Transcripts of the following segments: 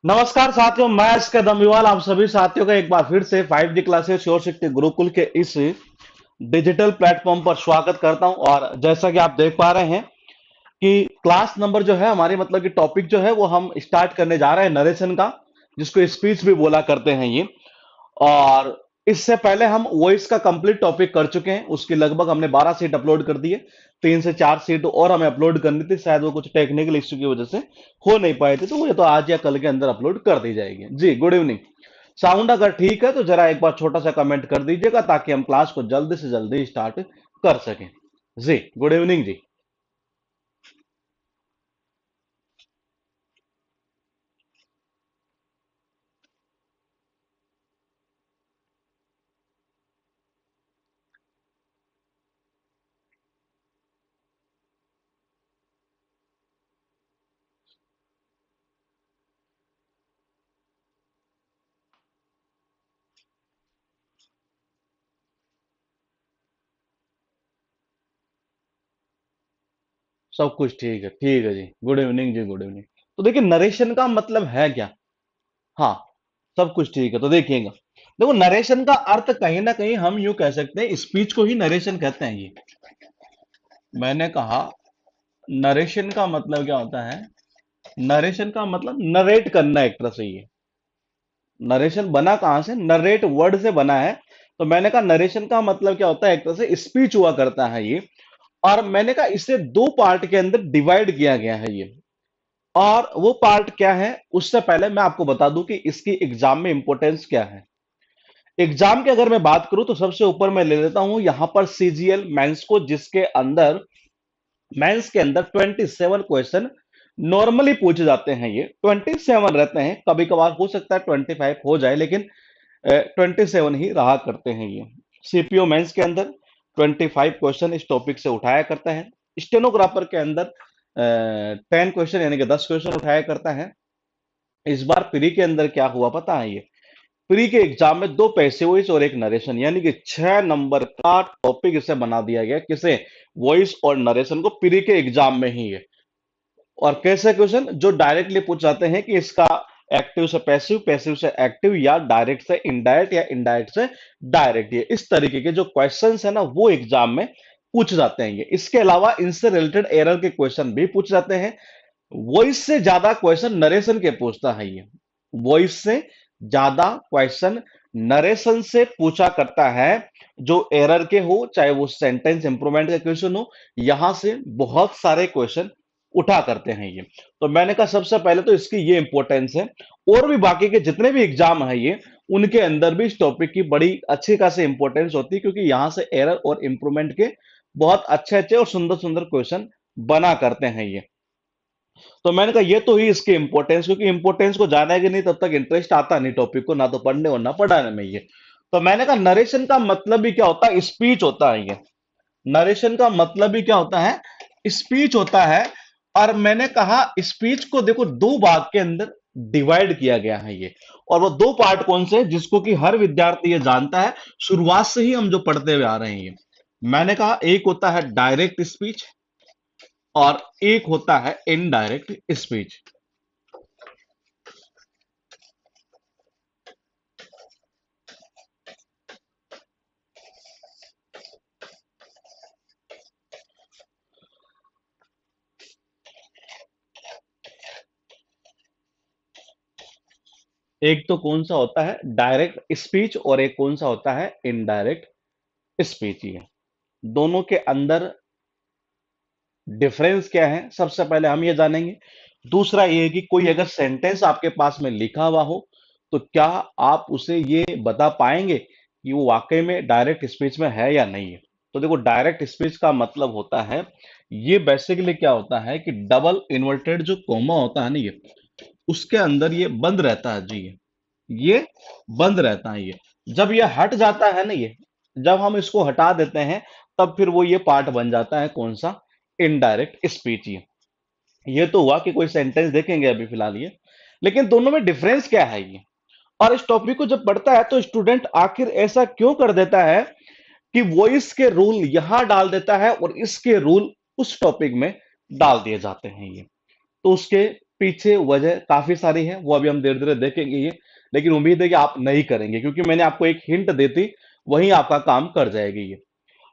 नमस्कार साथियों, मैं इसका दमयूवाल आप सभी साथियों का एक बार फिर से 5D क्लासेस श्योर शक्ति गुरुकुल के इस डिजिटल प्लेटफॉर्म पर स्वागत करता हूं। और जैसा कि आप देख पा रहे हैं कि क्लास नंबर जो है हमारी मतलब कि टॉपिक जो है वो हम स्टार्ट करने जा रहे हैं नरेशन का, जिसको स्पीच भी बोला करते हैं ये। और इससे पहले हम वॉइस का कंप्लीट टॉपिक कर चुके हैं, उसकी लगभग हमने 12 सीट अपलोड कर दिए। 3 से 4 सीट और हमें अपलोड करनी थी, शायद वो कुछ टेक्निकल इश्यू की वजह से हो नहीं पाए थे, तो वो ये तो आज या कल के अंदर अपलोड कर दी जाएगी। जी गुड इवनिंग। साउंड अगर ठीक है तो जरा एक बार छोटा सा कमेंट कर दीजिएगा ताकि हम क्लास को जल्दी से जल्दी स्टार्ट कर सकें। जी गुड इवनिंग जी। सब कुछ ठीक है जी। गुड इवनिंग जी, गुड इवनिंग। तो देखिए, नरेशन का मतलब है क्या? हाँ, सब कुछ ठीक है। तो देखिएगा, देखो, नरेशन का अर्थ कहीं ना कहीं हम यूं कह सकते हैं, स्पीच को ही नरेशन कहते हैं ये। मैंने कहा, नरेशन का मतलब क्या होता है? नरेशन का मतलब नरेट करना एक तरह से ये। नरेशन बना कहां से? नरेट वर्ड से बना है। तो मैंने कहा नरेशन का मतलब क्या होता है, एक तरह से स्पीच हुआ करता है ये। और मैंने कहा इसे दो पार्ट के अंदर डिवाइड किया गया है ये। और वो पार्ट क्या है, उससे पहले मैं आपको बता दूं कि इसकी एग्जाम में इंपॉर्टेंस क्या है। एग्जाम की अगर मैं बात करूं तो सबसे ऊपर मैं ले लेता हूं यहां पर सीजीएल मेंस को, जिसके अंदर मेंस के अंदर 27 क्वेश्चन नॉर्मली पूछे जाते हैं। ये 27 रहते हैं, कभी कभार हो सकता है 25 हो जाए, लेकिन 27 ही रहा करते हैं ये। सीपीओ मेंस के अंदर 25 क्वेश्चन इस टॉपिक से उठाया करता है। स्टेनोग्राफर के अंदर 10 क्वेश्चन यानी कि 10 क्वेश्चन उठाया करता है। इस बार प्री के अंदर क्या हुआ पता है? ये प्री के एग्जाम में दो पैसे वॉइस और एक नरेशन, यानी कि 6 नंबर का टॉपिक इसे बना दिया गया। किसे? वॉइस और नरेशन को, प्री के एग्जाम में ही है। और कैसे क्वेश्चन जो डायरेक्टली पूछ जाते हैं कि इसका एक्टिव से पैसिव, पैसिव से एक्टिव, या डायरेक्ट से इनडायरेक्ट, या इनडायरेक्ट से डायरेक्ट, ये इस तरीके के जो क्वेश्चंस है ना, वो एग्जाम में पूछ जाते हैं ये। इसके अलावा इनसे रिलेटेड एरर के क्वेश्चन भी पूछ जाते हैं। वॉइस से ज्यादा क्वेश्चन नरेशन के पूछता है ये। वॉइस से ज्यादा क्वेश्चन नरेशन से पूछा करता है। जो एरर के हो, चाहे वो सेंटेंस इंप्रूवमेंट का क्वेश्चन हो, यहां से बहुत सारे क्वेश्चन उठा करते हैं ये। तो मैंने कहा सबसे पहले तो इसकी ये इंपॉर्टेंस है। और भी बाकी के जितने भी एग्जाम है ये, उनके अंदर भी इस टॉपिक की बड़ी अच्छी खासी इंपॉर्टेंस होती है, क्योंकि यहां से एरर और इंप्रूवमेंट के बहुत अच्छे अच्छे और सुंदर सुंदर क्वेश्चन बना करते हैं ये। तो मैंने कहा ये तो ही इसकी इंपॉर्टेंस, क्योंकि इंपॉर्टेंस को जानेंगे नहीं तब तक इंटरेस्ट आता नहीं टॉपिक को, ना तो पढ़ने और ना पढ़ाने में ये। तो मैंने कहा नरेशन का मतलब ही क्या होता है? स्पीच होता है ये। नरेशन का मतलब ही क्या होता है? स्पीच होता है। और मैंने कहा स्पीच को देखो दो भाग के अंदर डिवाइड किया गया है ये। और वो दो पार्ट कौन से हैं, जिसको कि हर विद्यार्थी ये जानता है, शुरुआत से ही हम जो पढ़ते हुए आ रहे हैं ये। मैंने कहा एक होता है डायरेक्ट स्पीच और एक होता है इनडायरेक्ट स्पीच। एक तो कौन सा होता है डायरेक्ट स्पीच, और एक कौन सा होता है इनडायरेक्ट स्पीच। ये दोनों के अंदर डिफरेंस क्या है, सबसे पहले हम ये जानेंगे। दूसरा ये है कि कोई अगर सेंटेंस आपके पास में लिखा हुआ हो, तो क्या आप उसे ये बता पाएंगे कि वो वाकई में डायरेक्ट स्पीच में है या नहीं है? तो देखो, डायरेक्ट स्पीच का मतलब होता है, ये बेसिकली क्या होता है कि डबल इन्वर्टेड जो कोमा होता है ना ये, उसके अंदर ये बंद रहता है जी। ये बंद रहता है ये। जब ये हट जाता है ना ये, जब हम इसको हटा देते हैं, तब फिर वो ये पार्ट बन जाता है कौन सा? Indirect speech. ये तो हुआ कि कोई सेंटेंस देखेंगे अभी फिलहाल ये। लेकिन दोनों में डिफरेंस क्या है ये? और इस टॉपिक को जब पढ़ता है तो स्टूडेंट आखिर ऐसा क्यों कर देता है कि वॉइस के रूल यहां डाल देता है और इसके रूल उस टॉपिक में डाल दिए जाते हैं ये। तो उसके पीछे वजह काफी सारी है, वो अभी हम धीरे धीरे देखेंगे ये। लेकिन उम्मीद है कि आप नहीं करेंगे, क्योंकि मैंने आपको एक हिंट देती, वही आपका काम कर जाएगी ये।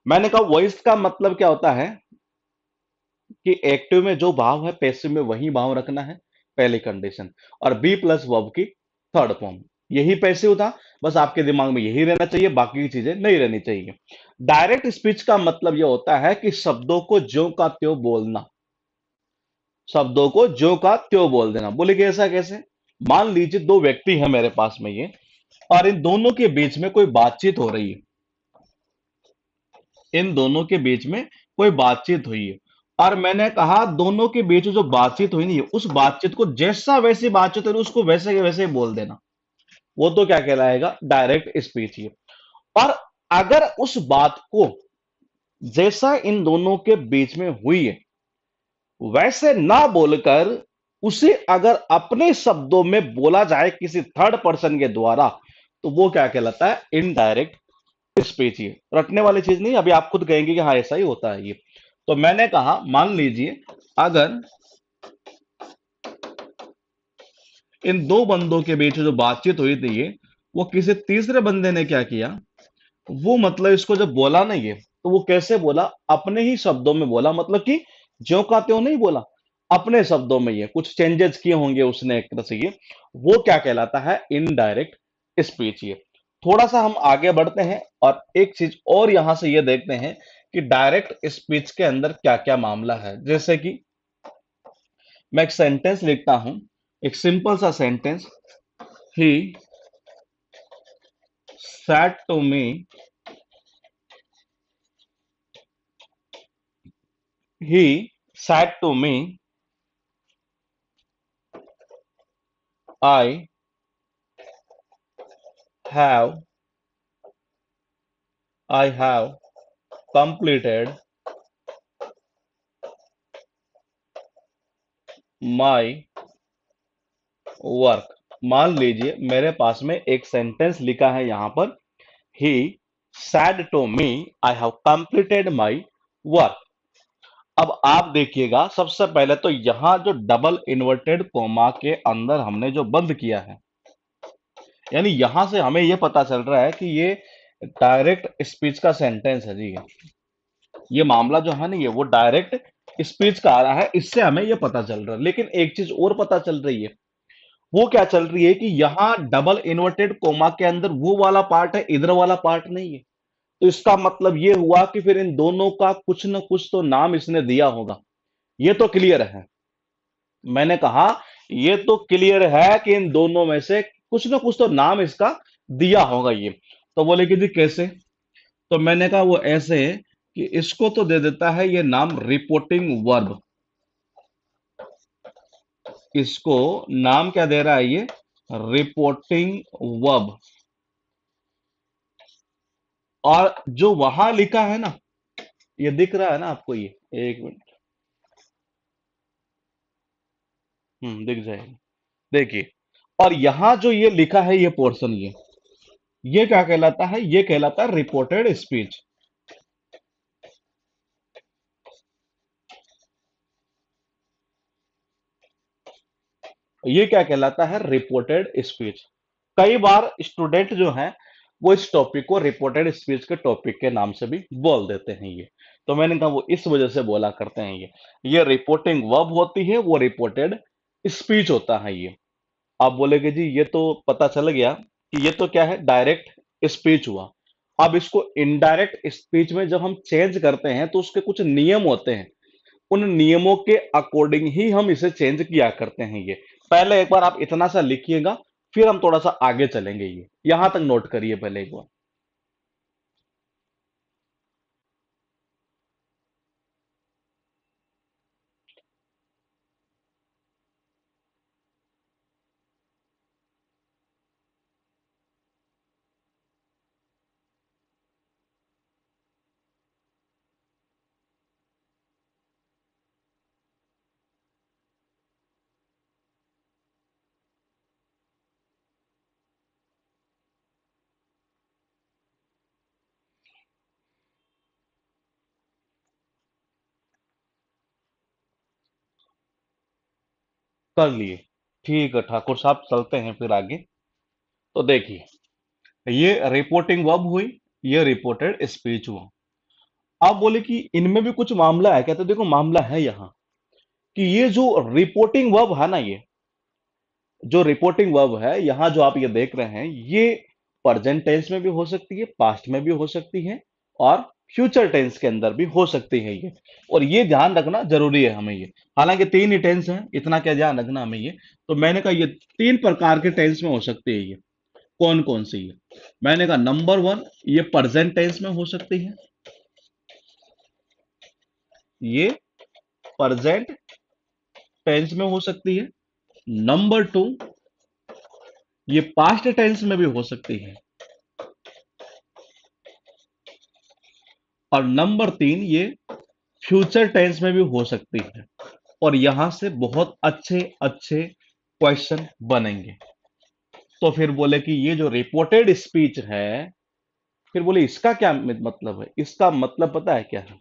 मैंने कहा वॉइस का मतलब क्या होता है कि एक्टिव में जो भाव है पैसिव में वही भाव रखना है, पहली कंडीशन। और बी प्लस वर्ब की थर्ड फॉर्म, यही पैसिव था। बस आपके दिमाग में यही रहना चाहिए, बाकी की चीजें नहीं रहनी चाहिए। डायरेक्ट स्पीच का मतलब यह होता है कि शब्दों को ज्यों का त्यों बोलना, शब्दों को ज्यों का त्यों बोल देना। बोले कि ऐसा कैसे? मान लीजिए दो व्यक्ति हैं मेरे पास में ये, और इन दोनों के बीच में कोई बातचीत हो रही है, इन दोनों के बीच में कोई बातचीत हुई है, और मैंने कहा दोनों के बीच में जो बातचीत हुई नहीं है, उस बातचीत को जैसा वैसी बातचीत हुई उसको वैसे के वैसे ही बोल देना, वो तो क्या कहलाएगा? डायरेक्ट स्पीच ही। और अगर उस बात को जैसा इन दोनों के बीच में हुई है वैसे ना बोलकर उसे अगर अपने शब्दों में बोला जाए किसी थर्ड पर्सन के द्वारा, तो वो क्या कहलाता है? Indirect speech. ये रटने वाली चीज नहीं, अभी आप खुद कहेंगे कि हाँ ऐसा ही होता है ये। तो मैंने कहा मान लीजिए अगर इन दो बंदों के बीच जो बातचीत हुई थी ये, वो किसी तीसरे बंदे ने क्या किया, वो मतलब इसको जब बोला नहीं है तो वो कैसे बोला? अपने ही शब्दों में बोला, मतलब कि ज्यों का त्यों नहीं बोला, अपने शब्दों में। ये कुछ चेंजेस किए होंगे उसने एक तरह से ये, वो क्या कहलाता है? इनडायरेक्ट स्पीच ये। थोड़ा सा हम आगे बढ़ते हैं और एक चीज और यहां से ये देखते हैं कि डायरेक्ट स्पीच के अंदर क्या क्या मामला है। जैसे कि मैं एक सेंटेंस लिखता हूं, एक सिंपल सा sentence, he said to me, he said to me, I have I have completed my work। मान लीजिए मेरे पास में एक सेंटेंस लिखा है यहां पर, he said to me I have completed my work। अब आप देखिएगा सबसे पहले तो यहां जो डबल इन्वर्टेड कोमा के अंदर हमने जो बंद किया है, यानी यहां से हमें यह पता चल रहा है कि ये डायरेक्ट स्पीच का सेंटेंस है जी। ये मामला जो है ना ये वो डायरेक्ट स्पीच का आ रहा है, इससे हमें ये पता चल रहा है। लेकिन एक चीज और पता चल रही है, वो क्या चल रही है कि यहां डबल इन्वर्टेड कोमा के अंदर वो वाला पार्ट है, इधर वाला पार्ट नहीं है। तो इसका मतलब ये हुआ कि फिर इन दोनों का कुछ ना कुछ तो नाम इसने दिया होगा। ये तो क्लियर है, मैंने कहा ये तो क्लियर है कि इन दोनों में से कुछ ना कुछ तो नाम इसका दिया होगा ये। तो बोले कि जी कैसे? तो मैंने कहा वो ऐसे कि इसको तो दे देता है ये नाम रिपोर्टिंग वर्ब। इसको नाम क्या दे रहा है ये? Reporting verb. और जो वहां लिखा है ना, ये दिख रहा है ना आपको ये? एक मिनट, दिख जाएगा। देखिए, और यहां जो ये लिखा है ये पोर्शन, ये क्या कहलाता है? ये कहलाता है रिपोर्टेड स्पीच। ये क्या कहलाता है? Reported speech. कई बार स्टूडेंट जो हैं वो इस टॉपिक को रिपोर्टेड स्पीच के टॉपिक के नाम से भी बोल देते हैं ये। तो मैंने कहा वो इस वजह से बोला करते हैं ये रिपोर्टिंग वर्ब होती है, वो रिपोर्टेड स्पीच होता है ये। आप बोलेगे जी ये तो पता चल गया कि ये तो क्या है? डायरेक्ट स्पीच हुआ। अब इसको इनडायरेक्ट स्पीच में जब हम चेंज करते हैं तो उसके कुछ नियम होते हैं, उन नियमों के अकॉर्डिंग ही हम इसे चेंज किया करते हैं ये। पहले एक बार आप इतना सा लिखिएगा, फिर हम थोड़ा सा आगे चलेंगे। ये यहां तक नोट करिए पहले एक बार। कर लिए। ठीक है ठाकुर साहब, चलते हैं फिर आगे। तो देखिए, ये रिपोर्टिंग वर्ब हुई, ये रिपोर्टेड स्पीच हुआ। आप बोले कि इनमें भी कुछ मामला है क्या? तो देखो मामला है यहाँ कि ये जो रिपोर्टिंग वर्ब है ना, ये जो रिपोर्टिंग वर्ब है यहां जो आप ये देख रहे हैं, ये प्रेजेंट टेंस में भी हो सकती है, पास्ट में भी हो सकती है, और फ्यूचर टेंस के अंदर भी हो सकती है ये। और ये ध्यान रखना जरूरी है हमें ये। हालांकि तीन ही टेंस हैं, इतना क्या ध्यान रखना हमें ये। तो मैंने कहा ये तीन प्रकार के टेंस में हो सकती है ये। कौन कौन सी है? मैंने कहा नंबर वन, ये प्रेजेंट टेंस में हो सकती है, ये प्रेजेंट टेंस में हो सकती है। नंबर टू, ये पास्ट टेंस में भी हो सकती है। और नंबर तीन, ये फ्यूचर टेंस में भी हो सकती है। और यहां से बहुत अच्छे अच्छे क्वेश्चन बनेंगे। तो फिर बोले कि ये जो रिपोर्टेड स्पीच है, फिर बोले इसका क्या मतलब है? इसका मतलब पता है क्या है?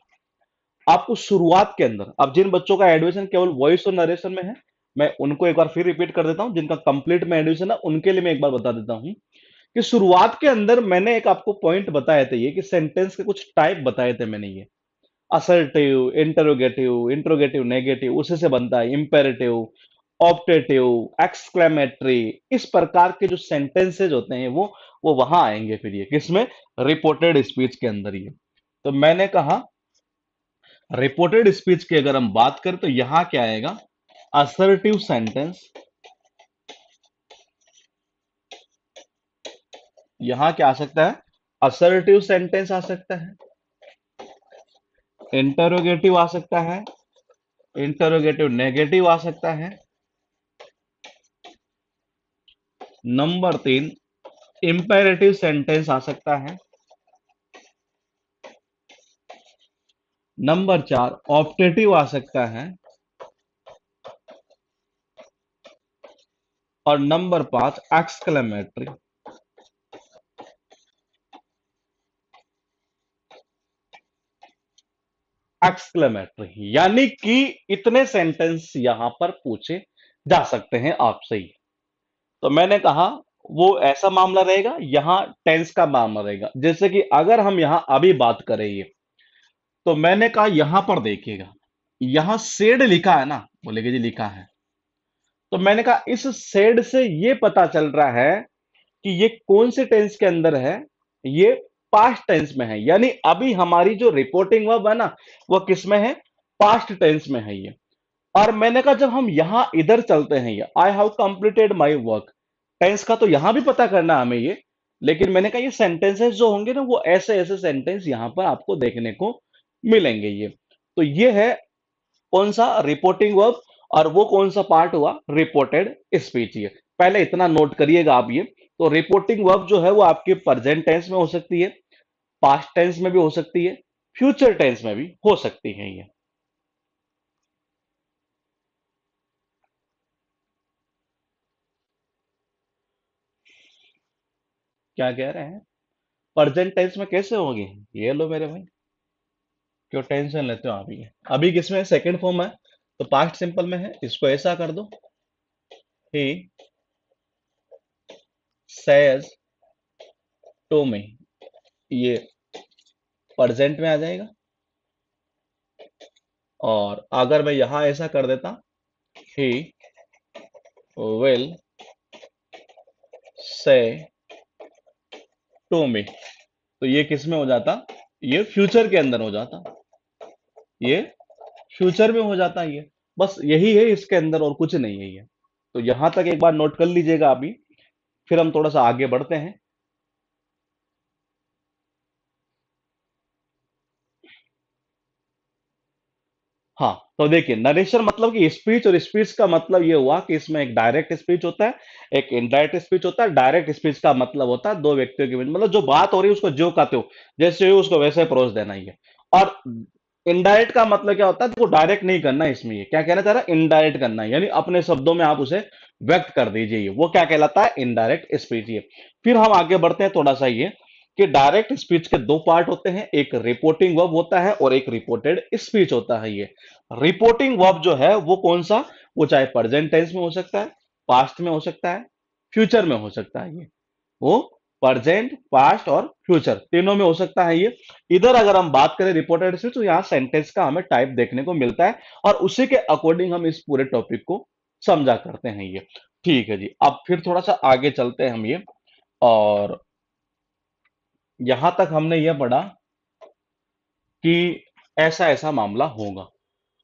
आपको शुरुआत के अंदर, अब जिन बच्चों का एडमिशन केवल वॉइस और नरेशन में है, मैं उनको एक बार फिर रिपीट कर देता हूं। जिनका कंप्लीट में एडमिशन है उनके लिए मैं एक बार बता देता हूं कि शुरुआत के अंदर मैंने एक आपको पॉइंट बताए थे, ये कि सेंटेंस के कुछ टाइप बताए थे मैंने ये। असर्टिव, इंटरोगेटिव, इंटरोगेटिव नेगेटिव, उसी से बनता है इंपेरेटिव, ऑप्टेटिव, एक्सक्लेमेटरी। इस प्रकार के जो सेंटेंसेज होते हैं वो वहां आएंगे फिर ये किसमें? रिपोर्टेड स्पीच के अंदर ये। तो मैंने कहा रिपोर्टेड स्पीच की अगर हम बात करें तो यहां क्या आएगा? Assertive sentence. यहां क्या आ सकता है? असर्टिव सेंटेंस आ सकता है, इंटरोगेटिव आ सकता है, इंटरोगेटिव नेगेटिव आ सकता है। नंबर तीन, इंपेरेटिव सेंटेंस आ सकता है। नंबर चार, ऑप्टेटिव आ सकता है। और नंबर पांच, एक्सक्लेमेटरी। एक्सक्लेमेटरी यानी कि इतने सेंटेंस यहां पर पूछे जा सकते हैं आपसे ही। तो मैंने कहा वो ऐसा मामला रहेगा, यहां टेंस का मामला रहेगा। जैसे कि अगर हम यहां अभी बात करें ये, तो मैंने कहा यहां पर देखिएगा, यहां सेड लिखा है ना, बोलेगे जी लिखा है। तो मैंने कहा इस सेड से ये पता चल रहा है कि ये कौन से टेंस के अंदर है। ये पास्ट टेंस में है, यानी अभी हमारी जो रिपोर्टिंग वर्ब है ना, वो किस में है? पास्ट टेंस में है ये। और मैंने कहा जब हम यहां इधर चलते हैं, ये I have completed my work, tense का तो यहां भी पता करना है हमें ये। लेकिन मैंने कहा ये सेंटेंसेस जो होंगे ना, वो ऐसे ऐसे सेंटेंस यहां पर आपको देखने को मिलेंगे ये। तो ये है कौन सा? Reporting verb. और वो कौन सा पार्ट हुआ? Reported speech. ये पहले इतना नोट करिएगा आप ये। तो रिपोर्टिंग वर्ब जो है वो आपके प्रेजेंट टेंस में हो सकती है, पास्ट टेंस में भी हो सकती है, फ्यूचर टेंस में भी हो सकती है ये। क्या कह रहे हैं? प्रेजेंट टेंस में कैसे होगी? ये लो मेरे भाई, क्यों टेंशन लेते हो आप? ये अभी किसमें है? सेकंड फॉर्म है, तो पास्ट सिंपल में है। इसको ऐसा कर दो, ही सेज टू मी, ये प्रेजेंट में आ जाएगा। और अगर मैं यहां ऐसा कर देता, he will say to me, तो ये किस में हो जाता? ये फ्यूचर के अंदर हो जाता, ये फ्यूचर में हो जाता ये। बस यही है इसके अंदर, और कुछ नहीं है ये। तो यहां तक एक बार नोट कर लीजिएगा अभी, फिर हम थोड़ा सा आगे बढ़ते हैं। हाँ, तो देखिए नरेशन मतलब कि स्पीच, और स्पीच का मतलब ये हुआ कि इसमें एक डायरेक्ट स्पीच होता है, एक इनडायरेक्ट स्पीच होता है। डायरेक्ट स्पीच का मतलब होता है दो व्यक्तियों के बीच, मतलब जो बात हो रही है उसको जो कहते हो, जैसे हो उसको वैसे परोस देना ही है। और इनडायरेक्ट का मतलब क्या होता है? देखो डायरेक्ट नहीं करना है इसमें, ये क्या कहना चाह रहा है? इनडायरेक्ट करना है, यानी अपने शब्दों में आप उसे व्यक्त कर दीजिए, ये वो क्या कहलाता है? इनडायरेक्ट स्पीच ये। फिर हम आगे बढ़ते हैं थोड़ा सा ये, कि डायरेक्ट स्पीच के दो पार्ट होते हैं, एक रिपोर्टिंग वर्ब होता है और एक रिपोर्टेड स्पीच होता है। ये रिपोर्टिंग वर्ब जो है वो कौन सा, वो चाहे प्रेजेंट टेंस में हो सकता है, पास्ट में हो सकता है, फ्यूचर में हो सकता है। ये वो प्रेजेंट, पास्ट और फ्यूचर तीनों में हो सकता है। ये इधर अगर हम बात करें रिपोर्टेड स्पीच, तो यहाँ सेंटेंस का हमें टाइप देखने को मिलता है और उसी के अकॉर्डिंग हम इस पूरे टॉपिक को समझा करते हैं। ये ठीक है जी। अब फिर थोड़ा सा आगे चलते हैं हम ये, और यहां तक हमने यह पढ़ा कि ऐसा ऐसा मामला होगा।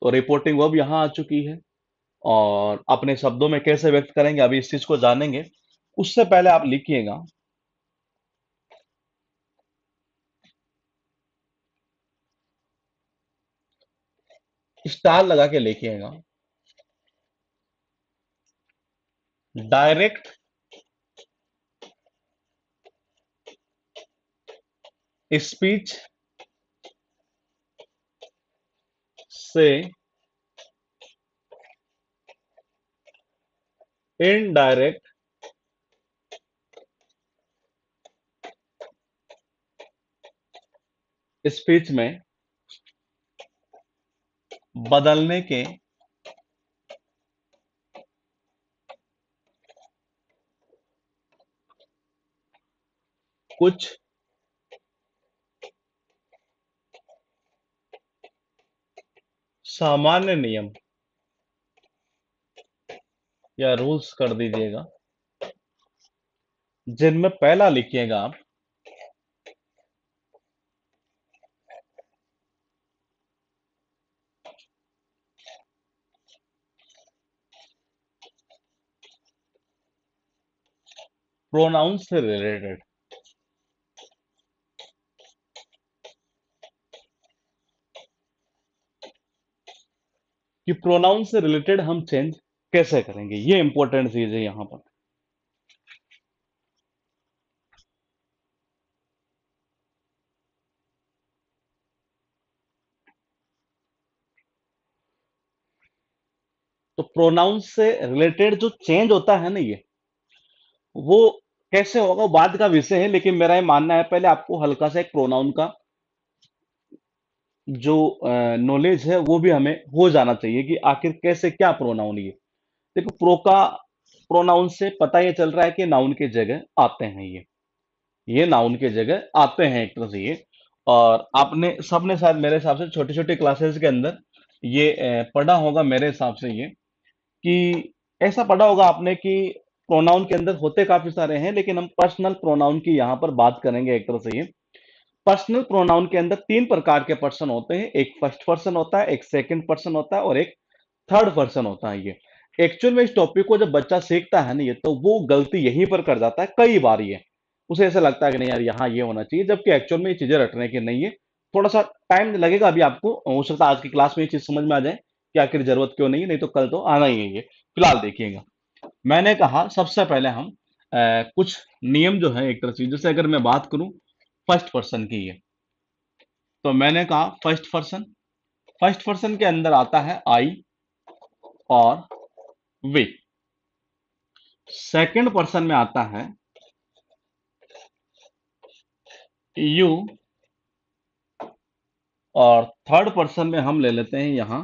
तो रिपोर्टिंग वर्ब यहां आ चुकी है, और अपने शब्दों में कैसे व्यक्त करेंगे अभी इस चीज को जानेंगे। उससे पहले आप लिखिएगा, स्टार लगा के लिखिएगा, डायरेक्ट स्पीच से इनडायरेक्ट स्पीच में बदलने के कुछ सामान्य नियम या रूल्स कर दीजिएगा, जिनमें पहला लिखिएगा आप प्रोनाउन से रिलेटेड। कि प्रोनाउन से रिलेटेड हम चेंज कैसे करेंगे, ये इंपॉर्टेंट चीज है यहां पर। तो प्रोनाउन से रिलेटेड जो चेंज होता है ना, ये वो कैसे होगा वो बाद का विषय है, लेकिन मेरा ये मानना है पहले आपको हल्का सा एक प्रोनाउन का जो नॉलेज है वो भी हमें हो जाना चाहिए कि आखिर कैसे क्या प्रोनाउन ये। देखो प्रोनाउन से पता ये चल रहा है कि नाउन के जगह आते हैं ये नाउन के जगह आते हैं एक तरह से ये। और आपने सबने शायद मेरे हिसाब से छोटी छोटी क्लासेस के अंदर ये पढ़ा होगा मेरे हिसाब से ये, कि ऐसा पढ़ा होगा आपने कि प्रोनाउन के अंदर होते काफी सारे हैं, लेकिन हम पर्सनल प्रोनाउन की यहाँ पर बात करेंगे एक तरह से ये। पर्सनल प्रोनाउन के अंदर तीन प्रकार के पर्सन होते हैं, एक फर्स्ट पर्सन होता है, एक सेकंड पर्सन होता है और एक थर्ड पर्सन होता है। ये एक्चुअल में इस टॉपिक को जब बच्चा सीखता है ना, ये तो वो गलती यहीं पर कर जाता है कई बार। ये उसे ऐसा लगता है कि नहीं यार यहाँ ये होना चाहिए, जबकि एक्चुअल में ये चीजें रटने की नहीं है। थोड़ा सा टाइम लगेगा, अभी आपको हो सकता है आज की क्लास में ये चीज समझ में आ जाए कि आखिर जरूरत क्यों नहीं है, नहीं तो कल तो आना ही है ये। फिलहाल देखिएगा, मैंने कहा सबसे पहले हम कुछ नियम जो है एक तरह से, जैसे अगर मैं बात करूं फर्स्ट पर्सन की है, तो मैंने कहा फर्स्ट पर्सन के अंदर आता है आई और वे। सेकंड पर्सन में आता है यू, और थर्ड पर्सन में हम ले लेते हैं यहां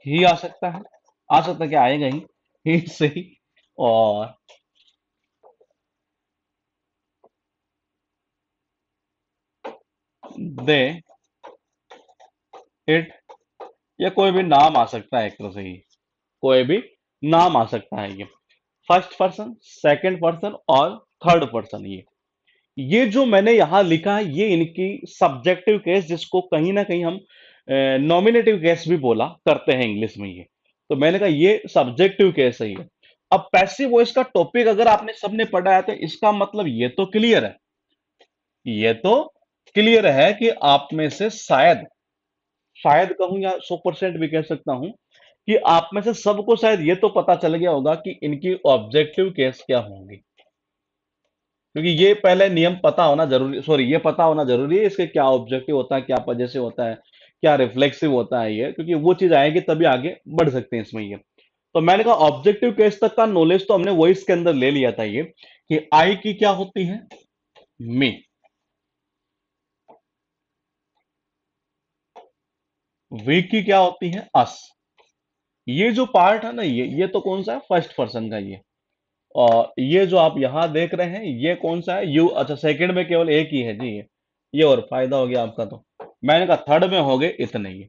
ही। आ सकता है, आ सकता है, क्या आएगा ही से ही। और दे, इट, या कोई भी नाम आ सकता है एक तरह से ही, कोई भी नाम आ सकता है। ये फर्स्ट पर्सन, सेकंड पर्सन और थर्ड पर्सन। ये जो मैंने यहां लिखा है ये इनकी सब्जेक्टिव केस, जिसको कहीं ना कहीं हम नॉमिनेटिव केस भी बोला करते हैं इंग्लिश में। ये तो मैंने कहा ये सब्जेक्टिव केस है ये। अब पैसिव वॉइस का टॉपिक अगर आपने सबने पढ़ा है, तो इसका मतलब ये तो क्लियर है, ये तो क्लियर है कि आप में से शायद, शायद कहूं या 100% भी कह सकता हूं कि आप में से सबको शायद ये तो पता चल गया होगा कि इनकी ऑब्जेक्टिव केस क्या होंगी। क्योंकि ये पहले नियम पता होना जरूरी, सॉरी ये पता होना जरूरी है इसके क्या ऑब्जेक्टिव होता है, क्या पजेसिव होता है, क्या रिफ्लेक्सिव होता है ये, क्योंकि वो चीज आएगी तभी आगे बढ़ सकते हैं इसमें ये। तो मैंने कहा ऑब्जेक्टिव केस तक का नॉलेज तो हमने वॉइस के अंदर ले लिया था ये, कि आई की क्या होती है, मी, वी की क्या होती है, अस। ये जो पार्ट है ना, ये तो कौन सा है, फर्स्ट पर्सन का ये। और ये जो आप यहां देख रहे हैं ये कौन सा है, यू। अच्छा, सेकंड में केवल एक ही है जी ये और फायदा हो गया आपका। तो मैंने कहा थर्ड में हो गए इतने ही।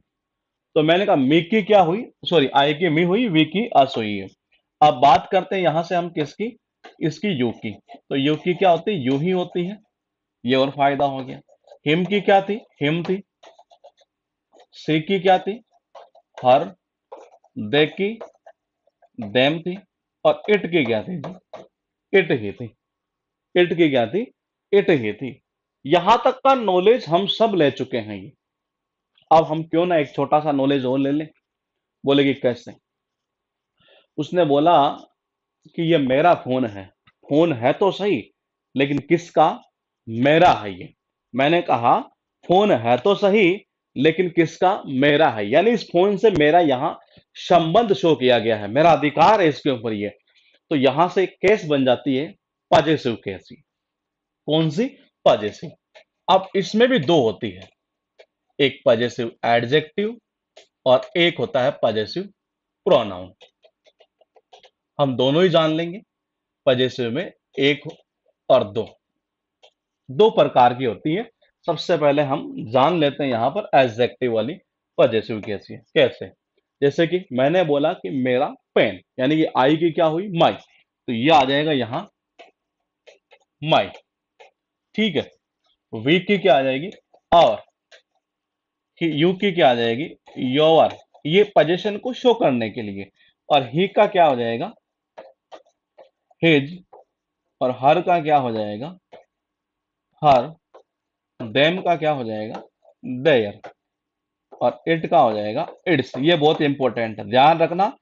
तो मैंने कहा मी की क्या हुई, सॉरी आई की मी हुई, वी की अस हुई है। अब बात करते हैं यहां से हम किसकी, इसकी यू की। तो यू की क्या होती है, यू ही होती है, ये और फायदा हो गया। हिम की क्या थी, हिम थी। सी की क्या थी, हर। दे की देम थी। और इट की क्या थी जी, इट ही थी। इट की क्या थी, इट ही थी। यहां तक का नॉलेज हम सब ले चुके हैं ये। अब हम क्यों ना एक छोटा सा नॉलेज और ले लें। बोले कि कैसे। उसने बोला कि ये मेरा फोन है। फोन है तो सही, लेकिन किसका, मेरा है ये। मैंने कहा फोन है तो सही, लेकिन किसका, मेरा है। यानी इस फोन से मेरा यहां संबंध शो किया गया है, मेरा अधिकार है इसके ऊपर ये। तो यहां से एक केस बन जाती है पॉजिटिव केस। कौन सी, पॉजिटिव। अब इसमें भी दो होती है, एक पॉजिटिव एडजेक्टिव और एक होता है पॉजिटिव प्रोनाउन। हम दोनों ही जान लेंगे। पॉजिटिव में एक और दो, दो प्रकार की होती है। सबसे पहले हम जान लेते हैं यहां पर एडजेक्टिव वाली पॉजिटिव कैसी है, कैसे। जैसे कि मैंने बोला कि मेरा पेन, यानी कि आई की क्या हुई, माई। तो ये आ जाएगा यहां माई। ठीक है। वी की क्या आ जाएगी, और यू की क्या आ जाएगी, योर। ये पोजीशन को शो करने के लिए। और ही का क्या हो जाएगा, हिज। और हर का क्या हो जाएगा, हर। देम का क्या हो जाएगा, देयर। और इट का हो जाएगा इट्स। ये बहुत इंपॉर्टेंट है, ध्यान रखना।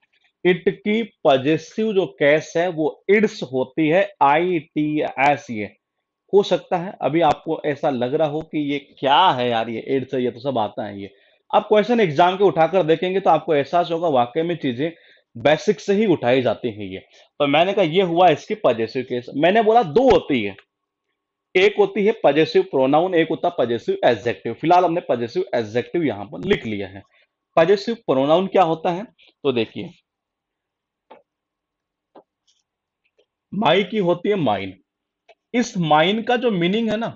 इट की पॉजेसिव जो केस है वो इट्स होती है, आई टी एस। ये हो सकता है अभी आपको ऐसा लग रहा हो कि ये क्या है यार, ये इट्स है, ये तो सब आता है ये। आप क्वेश्चन एग्जाम के उठाकर देखेंगे तो आपको एहसास होगा वाकई में चीजें बेसिक से ही उठाई जाती हैं ये। तो मैंने कहा ये हुआ इसकी पॉजेसिव केस। मैंने बोला दो होती है, एक होती है पॉजेसिव प्रोनाउन, एक होता है पॉजेसिव एडजेक्टिव। फिलहाल हमने पॉजेसिव एडजेक्टिव यहां पर लिख लिया है। पॉजेसिव प्रोनाउन क्या होता है, तो देखिए माई की होती है माइन। इस माइन का जो मीनिंग है ना,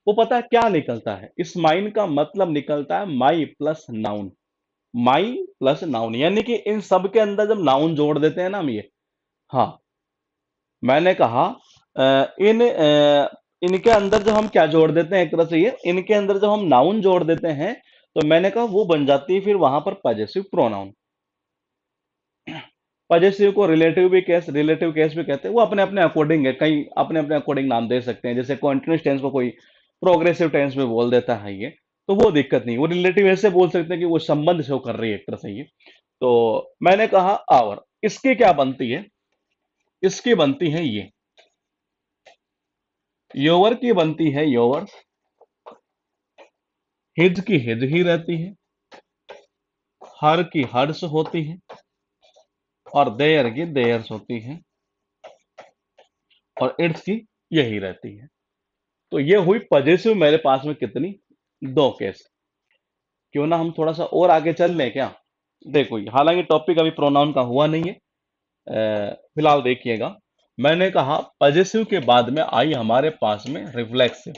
वो पता है क्या निकलता है, इस माइन का मतलब निकलता है माई प्लस नाउन। माई प्लस नाउन, यानी कि इन सब के अंदर जब नाउन जोड़ देते हैं ना हम ये। हाँ, मैंने कहा इनके अंदर जब हम क्या जोड़ देते हैं, एक तरह से ये इनके अंदर जब हम नाउन जोड़ देते हैं, तो मैंने कहा वो बन जाती है फिर वहां पर पॉजेसिव प्रोनाउन। पॉजेसिव को रिलेटिव केस भी कहते हैं। वो अपने अपने अकॉर्डिंग है, कई अपने अपने अकॉर्डिंग नाम दे सकते हैं। जैसे कॉन्टिन्यूस टेंस को कोई प्रोग्रेसिव टेंस में बोल देता है ये, तो वो दिक्कत नहीं। वो रिलेटिव ऐसे बोल सकते हैं कि वो संबंध शो कर रही है एक तरह से ये। तो मैंने कहा आवर, इसकी क्या बनती है, इसकी बनती है ये, योवर की बनती है योवर। हिज की हिज ही रहती है। हर की हर्ष होती है। और देयर की देयर्स होती है। और इट्स की यही रहती है। तो ये हुई पॉजिटिव मेरे पास में कितनी, दो केस। क्यों ना हम थोड़ा सा और आगे चल लें क्या। देखो हालांकि टॉपिक अभी प्रोनाउन का हुआ नहीं है, फिलहाल देखिएगा। मैंने कहा पॉजिटिव के बाद में आई हमारे पास में रिफ्लेक्सिव।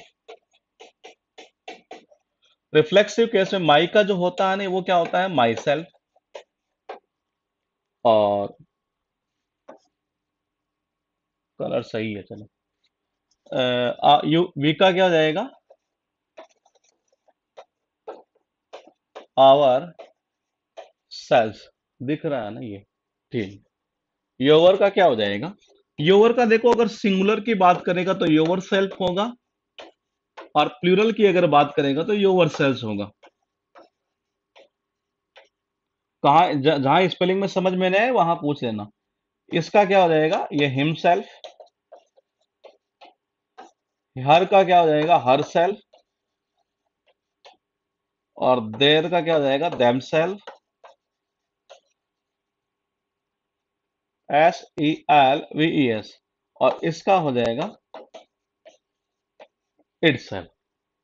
रिफ्लेक्सिव केस में माई का जो होता है ना, वो क्या होता है, माई सेल्फ। और कलर सही है चलो। यू वी का क्या हो जाएगा, आवर सेल्फ। दिख रहा है ना ये, ठीक। योवर का क्या हो जाएगा, योवर का देखो अगर सिंगुलर की बात करेगा तो योवर सेल्फ होगा, और प्लूरल की अगर बात करेगा तो योवर सेल्स होगा। कहा जहां स्पेलिंग में समझ में नहीं आए वहां पूछ लेना। इसका क्या हो जाएगा, ये हिमसेल्फ। हर का क्या हो जाएगा, हर सेल्फ। और देर का क्या हो जाएगा, देम सेल्फ। SELVES। और इसका हो जाएगा इटसेल्फ।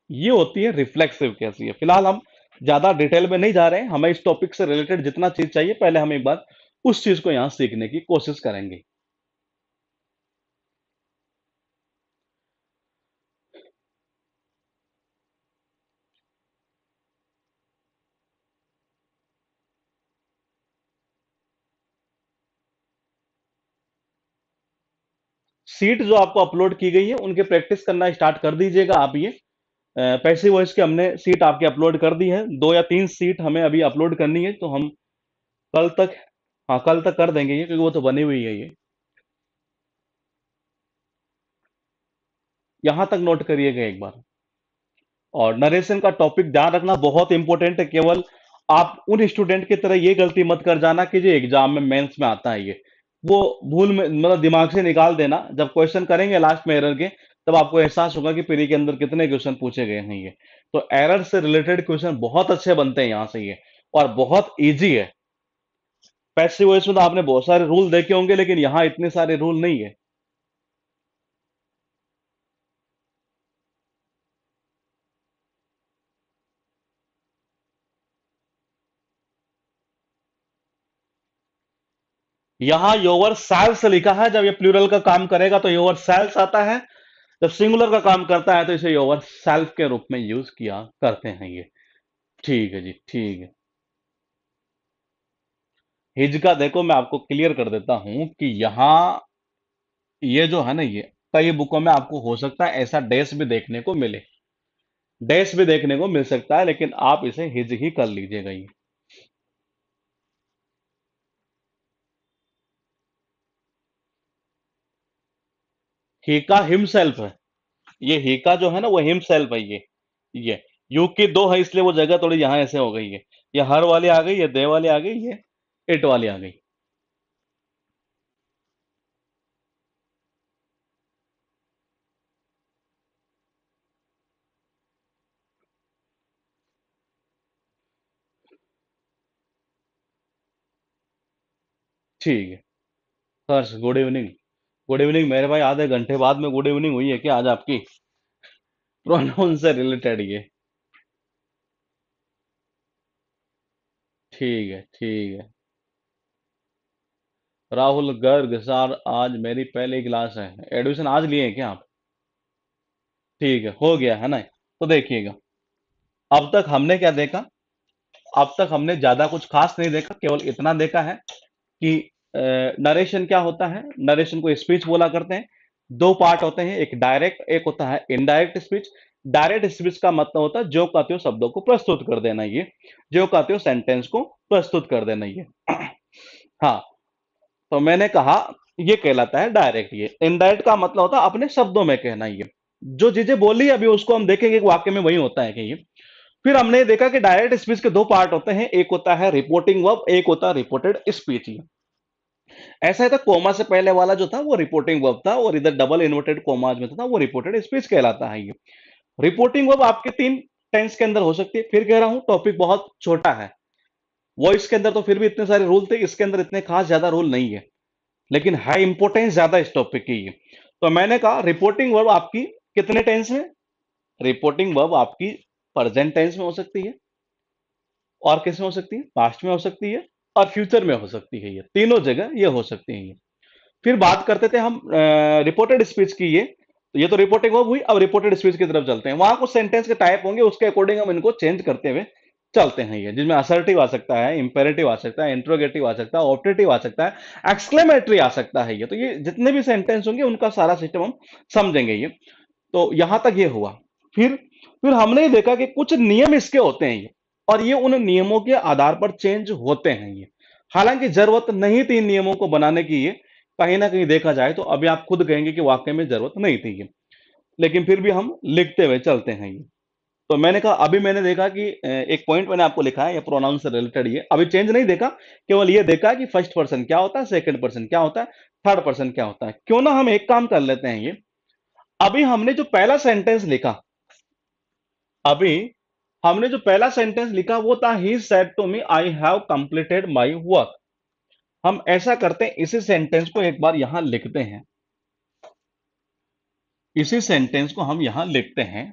ये होती है रिफ्लेक्सिव केस। ये फिलहाल हम ज्यादा डिटेल में नहीं जा रहे हैं, हमें इस टॉपिक से रिलेटेड जितना चीज चाहिए पहले हम एक बार उस चीज को यहां सीखने की कोशिश करेंगे। सीट जो आपको अपलोड की गई है उनके प्रैक्टिस करना स्टार्ट कर दीजिएगा आप। ये पैसिव वॉइस के हमने सीट आपके अपलोड कर दी है, 2 या 3 सीट हमें अभी अपलोड करनी है, तो हम कल तक, हाँ कल तक कर देंगे ये, क्योंकि वो तो बनी हुई है ये। यहां तक नोट करिएगा एक बार। और नरेशन का टॉपिक ध्यान रखना बहुत इंपॉर्टेंट है। केवल आप उन स्टूडेंट की तरह ये गलती मत कर जाना कि जो एग्जाम में मेंस में आता है ये, वो भूल में मतलब दिमाग से निकाल देना। जब क्वेश्चन करेंगे लास्ट में एरर के, तब आपको एहसास होगा कि पीरी के अंदर कितने क्वेश्चन पूछे गए हैं ये। तो एरर से रिलेटेड क्वेश्चन बहुत अच्छे बनते हैं यहाँ से ये, और बहुत इजी है। पैसिव वॉइस में तो आपने बहुत सारे रूल देखे होंगे, लेकिन यहाँ इतने सारे रूल नहीं है। यहाँ योवर सेल्स लिखा है, जब ये प्लूरल का काम करेगा तो योवर सेल्स आता है, जब सिंगुलर का काम करता है तो इसे योवर सेल्फ के रूप में यूज किया करते हैं ये। ठीक है जी, ठीक है। हिज का देखो मैं आपको क्लियर कर देता हूं कि यहाँ ये जो है ना, ये कई बुकों में आपको हो सकता है ऐसा डैश भी देखने को मिले, डैश भी देखने को मिल सकता है, लेकिन आप इसे हिज ही कर लीजिएगा ये। ही का हिमसेल्फ है, ये ही का जो है ना वो हिमसेल्फ है ये यू की दो है, इसलिए वो जगह थोड़ी यहाँ ऐसे हो गई है। ये हर वाली आ गई, ये दे वाली आ गई, ये इट वाली आ गई। ठीक है। हर्ष गुड इवनिंग। गुड इवनिंग मेरे भाई, आधे घंटे बाद में गुड इवनिंग हुई है क्या आज आपकी? प्रोनाउन से रिलेटेड ये। ठीक है, ठीक है। राहुल गर्ग सर, आज मेरी पहली क्लास है। एडमिशन आज लिए हैं क्या आप? ठीक है, हो गया है ना। तो देखिएगा, अब तक हमने क्या देखा? अब तक हमने ज्यादा कुछ खास नहीं देखा, केवल इतना देखा है कि नरेशन क्या होता है। नरेशन को स्पीच बोला करते हैं। 2 पार्ट होते हैं, एक डायरेक्ट, एक होता है इनडायरेक्ट स्पीच। डायरेक्ट स्पीच का मतलब होता है जो कहते हो शब्दों को प्रस्तुत कर देना, ये जो कहते हो सेंटेंस को प्रस्तुत कर देना ये। हाँ, तो मैंने कहा ये कहलाता है डायरेक्ट। ये इनडायरेक्ट का मतलब होता है अपने शब्दों में कहना। ये जो चीजें बोली अभी उसको हम देखेंगे कि वाक्य में वही होता है कि ये। फिर हमने देखा कि डायरेक्ट स्पीच के 2 पार्ट होते हैं, एक होता है रिपोर्टिंग वर्ब, एक होता है रिपोर्टेड स्पीच। ऐसा है था, कोमा से पहले वाला जो था वो रिपोर्टिंग वर्ब था, और इधर डबल इन्वर्टेड कोमाज में था वो रिपोर्टेड स्पीच कहलाता है ये। रिपोर्टिंग वर्ब आपके 3 टेंस के अंदर हो सकती है। फिर कह रहा हूं टॉपिक बहुत छोटा है, वॉइस के अंदर तो फिर भी इतने सारे रूल थे, इसके अंदर इतने खास ज्यादा रूल नहीं है, लेकिन हाई इंपोर्टेंस ज्यादा इस टॉपिक की है। तो मैंने कहा रिपोर्टिंग वर्ब आपकी कितने टेंस में? रिपोर्टिंग वर्ब आपकी प्रेजेंट टेंस में हो सकती है, और किस में हो सकती है? पास्ट में हो सकती है, और फ्यूचर में हो सकती है। ये तीनों जगह ये हो सकती है ये। फिर बात करते थे हम रिपोर्टेड स्पीच की। ये तो रिपोर्टिंग वर्ब हुई, अब रिपोर्टेड स्पीच की तरफ चलते हैं। वहां कुछ सेंटेंस के टाइप होंगे, उसके अकॉर्डिंग हम इनको चेंज करते हुए चलते हैं ये, जिसमें असर्टिव आ सकता है, इंपेरेटिव आ सकता है, इंट्रोगेटिव आ सकता है, ऑप्टेटिव आ सकता है, एक्सक्लेमेटरी आ सकता है ये। तो ये जितने भी सेंटेंस होंगे उनका सारा सिस्टम हम समझेंगे ये। तो यहां तक ये हुआ। फिर हमने ये देखा कि कुछ नियम इसके होते हैं ये, और ये उन नियमों के आधार पर चेंज होते हैं ये। हालांकि जरूरत नहीं थी इन नियमों को बनाने की ये, कहीं ना कहीं देखा जाए तो अभी आप खुद कहेंगे कि वाकई में जरूरत नहीं थी ये, लेकिन फिर भी हम लिखते हुए चलते हैं ये। तो मैंने कहा, अभी मैंने देखा कि एक पॉइंट मैंने आपको लिखा है, ये प्रोनाउन से रिलेटेड। ये अभी चेंज नहीं देखा, केवल ये देखा कि फर्स्ट पर्सन क्या होता है, सेकंड पर्सन क्या होता है, थर्ड पर्सन क्या होता है। क्यों ना हम एक काम कर लेते हैं ये। अभी हमने जो पहला सेंटेंस लिखा, अभी हमने जो पहला सेंटेंस लिखा वो था he said to me I have completed my work. हम ऐसा करते हैं, इसी सेंटेंस को एक बार यहां लिखते हैं। इसी सेंटेंस को हम यहां लिखते हैं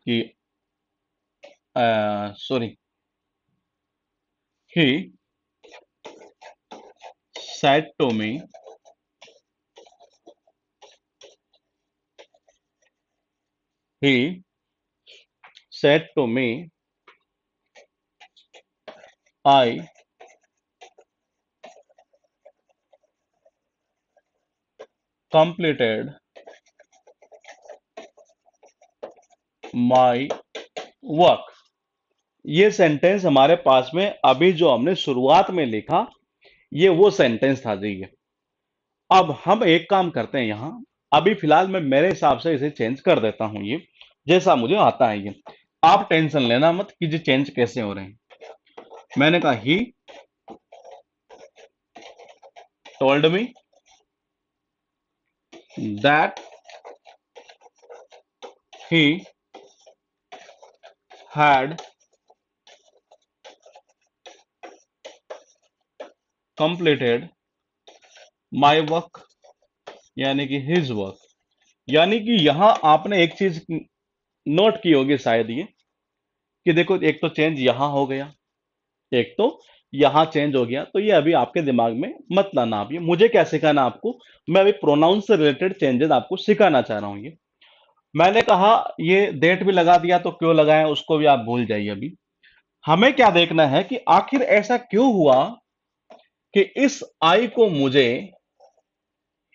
कि sorry, he said to me, he said to me, I completed my work। ये सेंटेंस हमारे पास में अभी जो हमने शुरुआत में लिखा, ये वो सेंटेंस था जी। ये अब हम एक काम करते हैं यहां, अभी फिलहाल मैं मेरे हिसाब से इसे चेंज कर देता हूं, ये जैसा मुझे आता है ये। आप टेंशन लेना मत कि ये चेंज कैसे हो रहे हैं। मैंने कहा he told me that he had completed my work, यानी कि his work। यानी कि यहां आपने एक चीज नोट की होगी शायद ये, कि देखो एक तो चेंज यहां हो गया, एक तो यहां चेंज हो गया। तो ये अभी आपके दिमाग में मत लाना। आप ये मुझे क्या सिखाना आपको, मैं अभी प्रोनाउन से रिलेटेड चेंजेस आपको सिखाना चाह रहा हूं। ये मैंने कहा ये डेट भी लगा दिया, तो क्यों लगाया उसको भी आप भूल जाइए। अभी हमें क्या देखना है कि आखिर ऐसा क्यों हुआ कि इस आई को मुझे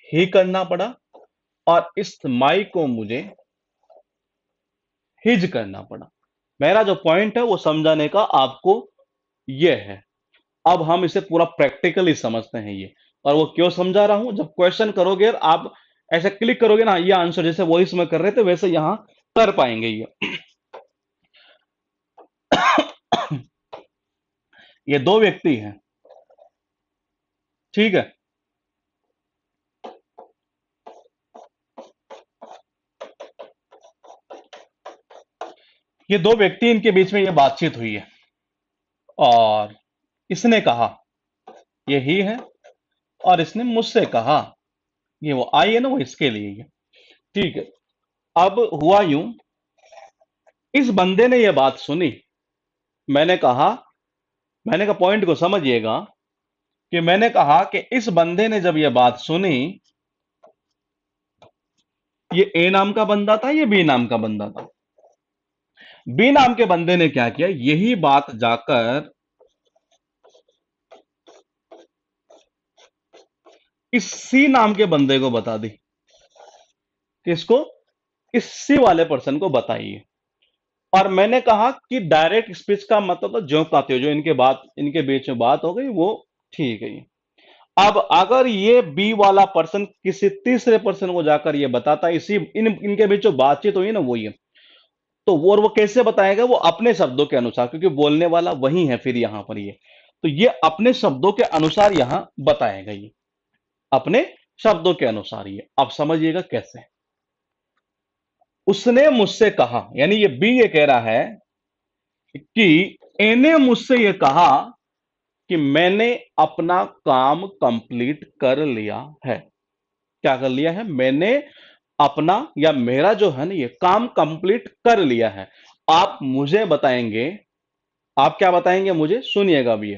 ही करना पड़ा और इस माई को मुझे हिज करना पड़ा। मेरा जो पॉइंट है वो समझाने का आपको ये है। अब हम इसे पूरा प्रैक्टिकली समझते हैं ये। और वो क्यों समझा रहा हूं, जब क्वेश्चन करोगे और आप ऐसे क्लिक करोगे ना, ये आंसर जैसे वॉइस में कर रहे थे वैसे यहां कर पाएंगे ये। ये दो व्यक्ति हैं, ठीक है। ये दो व्यक्ति, इनके बीच में ये बातचीत हुई है और इसने कहा, ये ही है, और इसने मुझसे कहा, ये वो आई है ना, वो इसके लिए ये, ठीक है। अब हुआ यूं, इस बंदे ने ये बात सुनी। मैंने कहा, मैंने कहा पॉइंट को समझिएगा, कि मैंने कहा कि इस बंदे ने जब ये बात सुनी, ये ए नाम का बंदा था, ये बी नाम का बंदा था। बी नाम के बंदे ने क्या किया, यही बात जाकर इस सी नाम के बंदे को बता दी। किसको? इस सी वाले पर्सन को बताइए। और मैंने कहा कि डायरेक्ट स्पीच का मतलब तो जो कहते हो, जो इनके बीच में बात हो गई वो ठीक है। अब अगर ये बी वाला पर्सन किसी तीसरे पर्सन को जाकर ये बताता है, इसी इनके बीच जो बातचीत हुई ना वो ये, तो वो, और वो कैसे बताएगा, वो अपने शब्दों के अनुसार, क्योंकि बोलने वाला वही है फिर यहां पर ये, तो ये अपने शब्दों के अनुसार यहां बताएगा, ये अपने शब्दों के अनुसार। ये अब समझिएगा कैसे। उसने मुझसे कहा, यानी ये बी ये कह रहा है कि ए ने मुझसे ये कहा कि मैंने अपना काम कंप्लीट कर लिया है। क्या कर लिया है? मैंने अपना या मेरा जो है ना ये काम कंप्लीट कर लिया है। आप मुझे बताएंगे, आप क्या बताएंगे मुझे, सुनिएगा अब ये,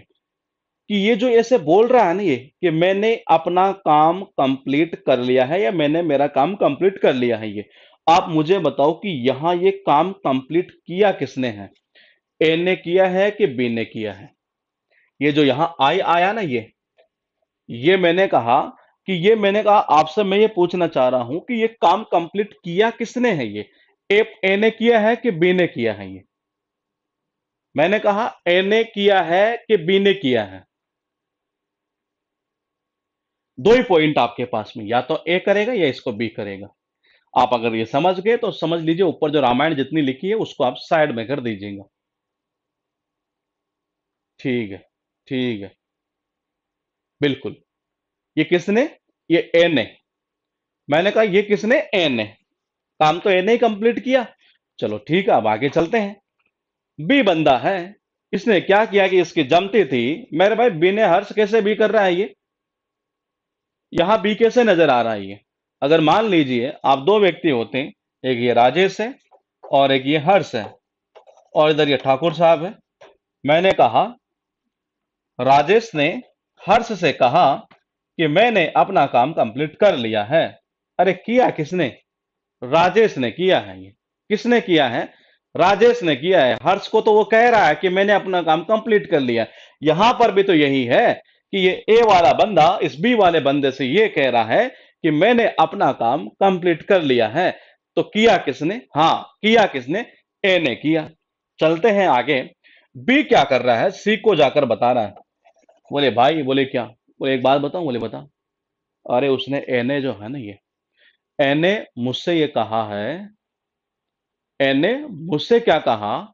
कि ये जो ऐसे बोल रहा है ना ये, कि मैंने अपना काम कंप्लीट कर लिया है या मैंने मेरा काम कंप्लीट कर लिया है, ये आप मुझे बताओ कि यहां ये काम कंप्लीट किया किसने है, ए ने किया है कि बी ने किया है? ये जो यहां आई आया ना ये मैंने कहा कि ये मैंने कहा आपसे मैं ये पूछना चाह रहा हूं कि ये काम कंप्लीट किया किसने है, ये ए ने किया है कि बी ने किया है? ये मैंने कहा ए ने किया है कि बी ने किया है? दो ही पॉइंट आपके पास में, या तो ए करेगा या इसको बी करेगा। आप अगर ये समझ गए तो समझ लीजिए, ऊपर जो रामायण जितनी लिखी है उसको आप साइड में कर दीजिएगा। ठीक है, ठीक है, बिल्कुल। ये किसने? ये ए ने। मैंने कहा ये किसने? ए ने। काम तो ए ने ही कंप्लीट किया। चलो ठीक है, अब आगे चलते हैं। बी बंदा है, इसने क्या किया कि इसकी जमती थी। मेरे भाई बी ने हर्ष कैसे बी कर रहा है ये? यहां बी कैसे नजर आ रहा है ये? अगर मान लीजिए आप दो व्यक्ति होते हैं, एक ये राजेश है और एक ये हर्ष है, और इधर ये ठाकुर साहब है। मैंने कहा, राजेश ने हर्ष से कहा कि मैंने अपना काम कंप्लीट कर लिया है। अरे किया किसने? राजेश ने किया है। ये किसने किया है? राजेश ने किया है। हर्ष को तो वो कह रहा है कि मैंने अपना काम कंप्लीट कर लिया। यहां पर भी तो यही है कि ये ए वाला बंदा इस बी वाले बंदे से ये कह रहा है कि मैंने अपना काम कंप्लीट कर लिया है। तो किया किसने? हाँ, किया किसने? ए ने किया। चलते हैं आगे। बी क्या कर रहा है? सी को जाकर बता रहा है। बोले भाई, बोले क्या? बोले एक बात बताऊं? बोले बता। अरे उसने, ए ने जो है ना, ये ए ने मुझसे ये कहा है, ए ने मुझसे क्या कहा?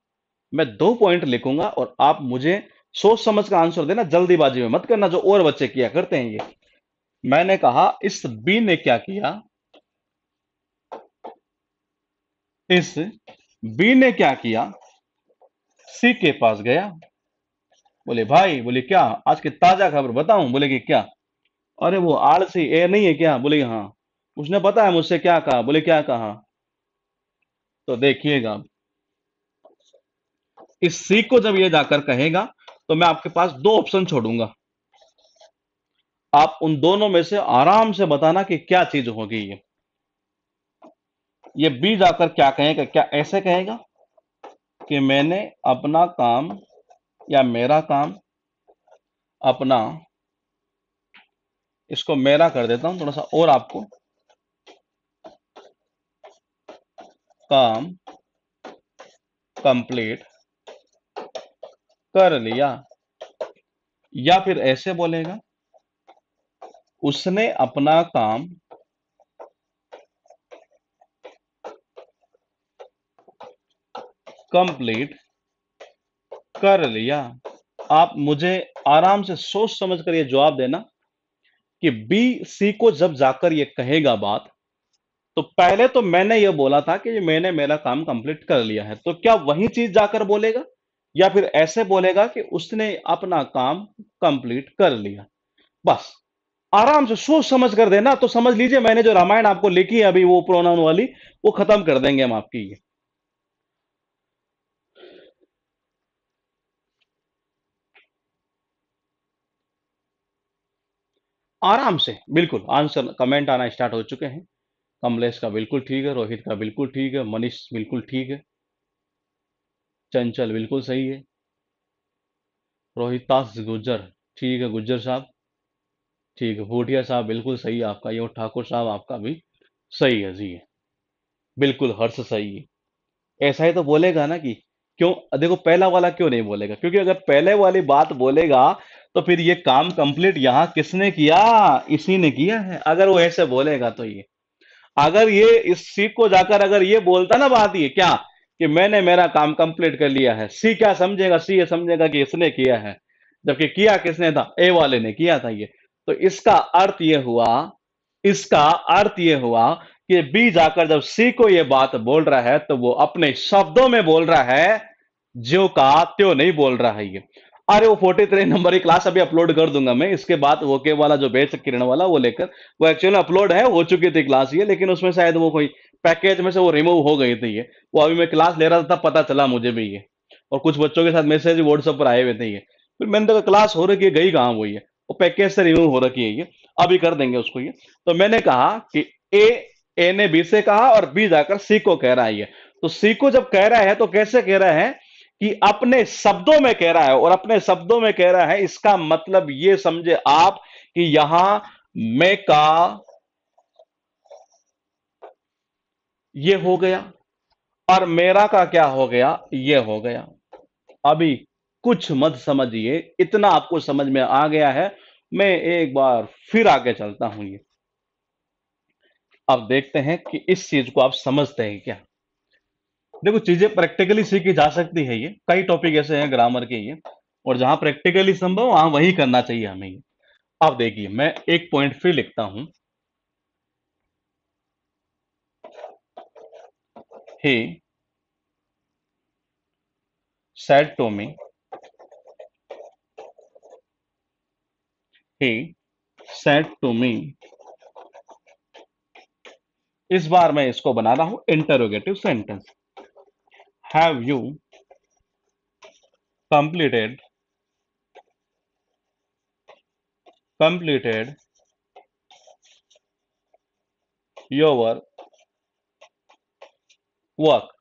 मैं 2 पॉइंट लिखूंगा और आप मुझे सोच समझ का आंसर देना, जल्दीबाजी में मत करना जो और बच्चे किया करते हैं ये। मैंने कहा इस बी ने क्या किया? इस बी ने क्या किया? सी के पास गया। बोले भाई, बोले क्या? आज की ताजा खबर बताऊं? बोले कि क्या? अरे वो आलसी ए नहीं है क्या? बोले हाँ। उसने पता है मुझसे क्या कहा? बोले क्या कहा? तो देखिएगा, इस सी को जब ये जाकर कहेगा तो मैं आपके पास दो ऑप्शन छोड़ूंगा। आप उन दोनों में से आराम से बताना कि क्या चीज होगी ये बी जाकर क्या कहेगा? क्या ऐसे कहेगा कि मैंने अपना काम, या मेरा काम अपना, इसको मेरा कर देता हूं थोड़ा सा और आपको, काम कंप्लीट कर लिया। या फिर ऐसे बोलेगा, उसने अपना काम कंप्लीट कर लिया। आप मुझे आराम से सोच समझ कर ये जवाब देना कि बी सी को जब जाकर ये कहेगा बात, तो पहले तो मैंने ये बोला था कि मैंने मेरा काम कंप्लीट कर लिया है, तो क्या वही चीज जाकर बोलेगा? या फिर ऐसे बोलेगा कि उसने अपना काम कंप्लीट कर लिया? बस आराम से सोच समझ कर देना, तो समझ लीजिए मैंने जो रामायण आपको लिखी है अभी वो प्रोनाउन वाली, वो खत्म कर देंगे हम आपकी ये। आराम से बिल्कुल आंसर कमेंट आना स्टार्ट हो चुके हैं। कमलेश का बिल्कुल ठीक है, रोहित का बिल्कुल ठीक है, मनीष बिल्कुल ठीक है, चंचल बिल्कुल सही है, रोहितास गुज्जर ठीक है, गुज्जर साहब ठीक है, भूटिया साहब बिल्कुल सही है आपका ये, और ठाकुर साहब आपका भी सही है जी। बिल्कुल हर्ष सही है। ऐसा ही तो बोलेगा ना कि क्यों? देखो पहला वाला क्यों नहीं बोलेगा, क्योंकि अगर पहले वाली बात बोलेगा तो फिर ये काम कंप्लीट यहां किसने किया? इसी ने किया है। अगर वो ऐसे बोलेगा तो ये, अगर ये इस सी को जाकर अगर ये बोलता ना बात, ये क्या कि मैंने मेरा काम कंप्लीट कर लिया है, सी क्या समझेगा? सी ये समझेगा कि इसने किया है, जबकि किया किसने था? ए वाले ने किया था ये। तो इसका अर्थ ये हुआ, इसका अर्थ ये हुआ कि बी जाकर जब सी को ये बात बोल रहा है तो वो अपने शब्दों में बोल रहा है, ज्यों का त्यों नहीं बोल रहा है ये। अरे वो 43 नंबर की क्लास अभी अपलोड कर दूंगा मैं, इसके बाद वो के वाला जो बेच किरण वाला वो लेकर, वो एक्चुअली अपलोड है, हो चुकी थी क्लास ये, लेकिन उसमें शायद वो कोई पैकेज में से वो रिमूव हो गई थी ये। वो अभी मैं क्लास ले रहा था तब पता चला मुझे भी ये, और कुछ बच्चों के साथ मैसेज व्हाट्सएप पर आए हुए थे ये। फिर मैंने तो क्लास हो रखी है, गई कहाँ वो ये, वो पैकेज से रिमूव हो रखी है ये, अभी कर देंगे उसको ये। तो मैंने कहा कि ए ए ने बी से कहा और बी जाकर सी को कह रहा है ये। तो सी को जब कह रहा है तो कैसे कह रहा है? कि अपने शब्दों में कह रहा है, और अपने शब्दों में कह रहा है इसका मतलब ये समझे आप कि यहां मैं का ये हो गया और मेरा का क्या हो गया? ये हो गया। अभी कुछ मत समझिए, इतना आपको समझ में आ गया है। मैं एक बार फिर आगे चलता हूं ये। अब देखते हैं कि इस चीज को आप समझते हैं क्या। देखो चीजें प्रैक्टिकली सीखी जा सकती है ये, कई टॉपिक ऐसे हैं ग्रामर के ये, और जहां प्रैक्टिकली संभव वहां वही करना चाहिए हमें ये। अब देखिए मैं एक पॉइंट फिर लिखता हूं। He said to me, he said to me इस बार मैं इसको बना रहा हूं interrogative sentence. Have you completed completed your work.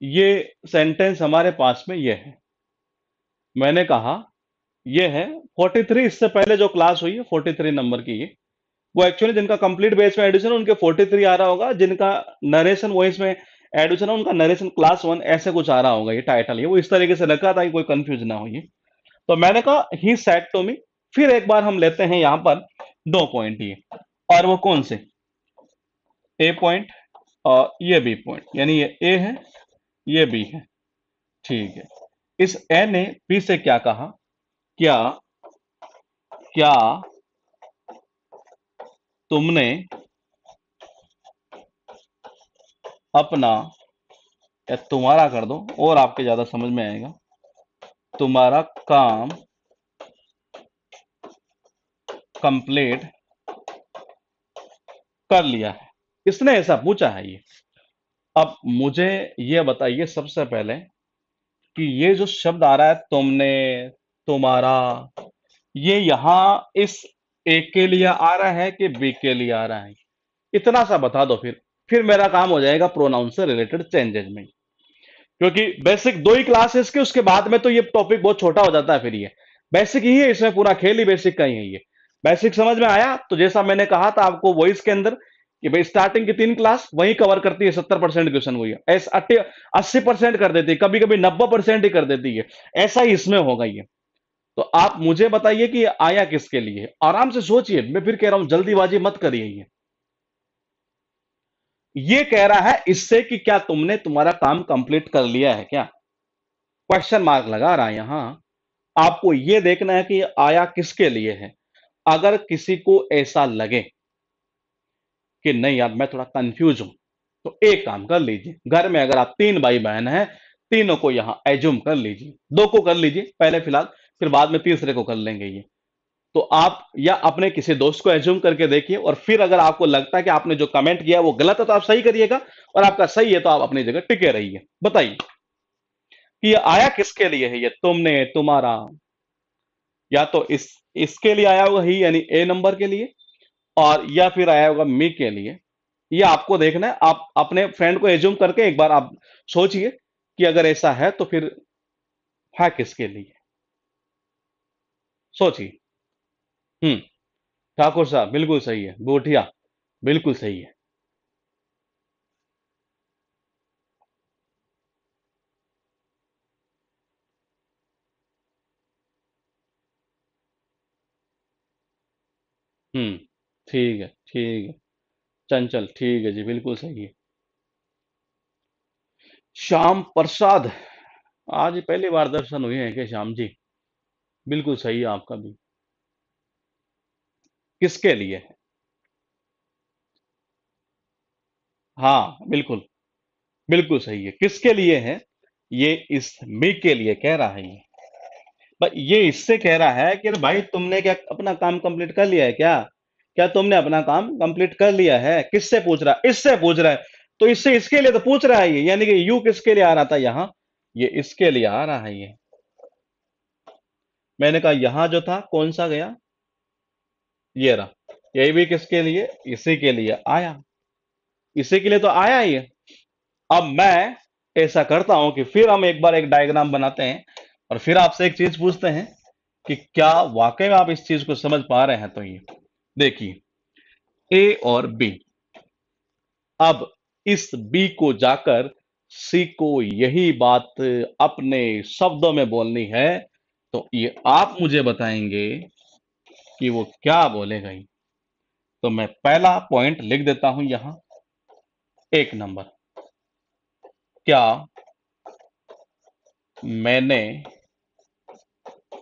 ये सेंटेंस हमारे पास में ये है। मैंने कहा ये है 43। इससे पहले जो क्लास हुई है 43 नंबर की, ये वो एक्चुअली जिनका कंप्लीट बेस में एडिशन उनके 43 आ रहा होगा, जिनका नरेशन वॉइस में एडिशन है उनका नरेशन क्लास 1 ऐसे कुछ आ रहा होगा। ये टाइटल ये वो इस तरीके से रखा था कि कोई कंफ्यूज ना हो। ये तो मैंने कहा ही सेड टू मी। फिर एक बार हम लेते हैं यहां पर 2 पॉइंट ये, और वो कौन से, ए पॉइंट और ये बी पॉइंट, यानी ये ए है ये बी है। ठीक है। इस ए ने बी से क्या कहा, क्या क्या तुमने अपना, या तुम्हारा कर दो और आपके ज्यादा समझ में आएगा, तुम्हारा काम कंप्लीट कर लिया है। इसने ऐसा पूछा है ये। अब मुझे ये बताइए सबसे पहले कि ये जो शब्द आ रहा है तुमने, तुम्हारा, ये यहां इस ए के लिए आ रहा है कि बी के लिए आ रहा है, इतना सा बता दो। फिर मेरा काम हो जाएगा प्रोनाउन से रिलेटेड चेंजेस में। क्योंकि बेसिक 2 ही क्लासेस के, उसके बाद में तो ये टॉपिक बहुत छोटा हो जाता है। फिर ये बेसिक ही है, इसमें पूरा खेल ही बेसिक का ही है। ये बेसिक समझ में आया तो जैसा मैंने कहा था आपको वॉइस के अंदर कि भाई स्टार्टिंग की 3 क्लास वही कवर करती है। 70% क्वेश्चन वही है, 80% कर देती है, कभी कभी 90% ही कर देती है। ऐसा ही इसमें होगा ये। तो आप मुझे बताइए कि ये आया किसके लिए है। आराम से सोचिए, मैं फिर कह रहा हूं जल्दीबाजी मत करिए। ये कह रहा है इससे कि क्या तुमने तुम्हारा काम कंप्लीट कर लिया है क्या, क्वेश्चन मार्क लगा रहा है यहां। आपको यह देखना है कि आया किसके लिए है। अगर किसी को ऐसा लगे कि नहीं यार मैं थोड़ा कंफ्यूज हूं, तो एक काम कर लीजिए, घर में अगर आप 3 भाई बहन हैं, तीनों को यहां एज्यूम कर लीजिए। 2 को कर लीजिए पहले फिलहाल, फिर बाद में तीसरे को कर लेंगे ये। तो आप या अपने किसी दोस्त को एज्यूम करके देखिए, और फिर अगर आपको लगता है कि आपने जो कमेंट किया वो गलत है तो आप सही करिएगा, और आपका सही है तो आप अपनी जगह टिके रहिए। बताइए कि ये आया किसके लिए है, ये तुमने, तुम्हारा, या तो इसके लिए आया होगा ही, यानी ए नंबर के लिए, और या फिर आया होगा मी के लिए। ये आपको देखना है। आप अपने फ्रेंड को एज्यूम करके एक बार आप सोचिए कि अगर ऐसा है तो फिर है किसके लिए, सोचिए। हम्म। ठाकुर साहब बिल्कुल सही है, गोठिया बिल्कुल सही है। हम्म। ठीक है ठीक है। चंचल ठीक है जी, बिल्कुल सही है। श्याम प्रसाद, आज ही पहली बार दर्शन हुए हैं क्या श्याम जी। बिल्कुल सही है आपका भी। किसके लिए है, हाँ बिल्कुल, बिल्कुल सही है। किसके लिए है, ये इस मी के लिए कह रहा है ये। भाई ये इससे कह रहा है कि अरे भाई तुमने क्या अपना काम कंप्लीट कर लिया है क्या, क्या तुमने अपना काम कंप्लीट कर लिया है। किससे पूछ रहा है, इससे पूछ रहा है। तो इससे इसके लिए तो पूछ रहा है ये, यानी कि यू किसके लिए आ रहा था यहां, ये इसके लिए आ रहा है ये। मैंने कहा यहां जो था कौन सा गया, ये रहा। ये भी किसके लिए, इसी के लिए आया, इसी के लिए तो आया ये। अब मैं ऐसा करता हूं कि फिर हम एक बार एक डायग्राम बनाते हैं, और फिर आपसे एक चीज पूछते हैं कि क्या वाकई में आप इस चीज को समझ पा रहे हैं। तो ये देखिए, ए और बी। अब इस बी को जाकर सी को यही बात अपने शब्दों में बोलनी है। तो ये आप मुझे बताएंगे कि वो क्या बोलेगा ये। तो मैं पहला पॉइंट लिख देता हूं यहां, 1 नंबर। क्या मैंने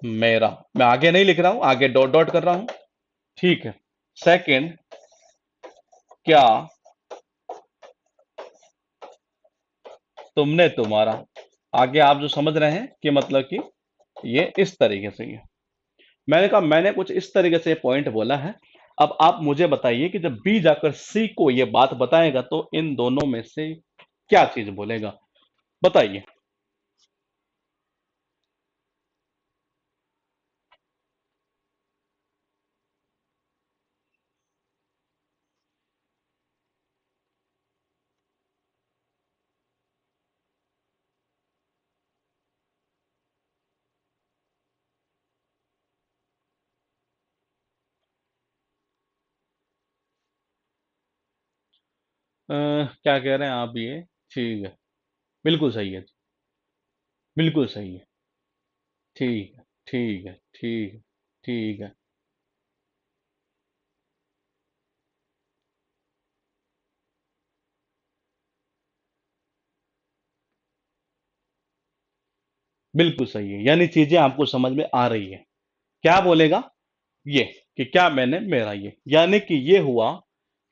मेरा, मैं आगे नहीं लिख रहा हूं, आगे डॉट डॉट कर रहा हूं। ठीक है। सेकंड, क्या तुमने तुम्हारा, आगे आप जो समझ रहे हैं कि मतलब कि ये इस तरीके से ही है। मैंने कहा मैंने कुछ इस तरीके से पॉइंट बोला है, अब आप मुझे बताइए कि जब बी जाकर सी को ये बात बताएगा तो इन दोनों में से क्या चीज बोलेगा, बताइए। क्या कह रहे हैं आप ये? ठीक है, बिल्कुल सही है, बिल्कुल सही है। ठीक है, ठीक है, ठीक है, ठीक है, बिल्कुल सही है, यानी चीजें आपको समझ में आ रही है। क्या बोलेगा ये, कि क्या मैंने मेरा ये, यानी कि ये हुआ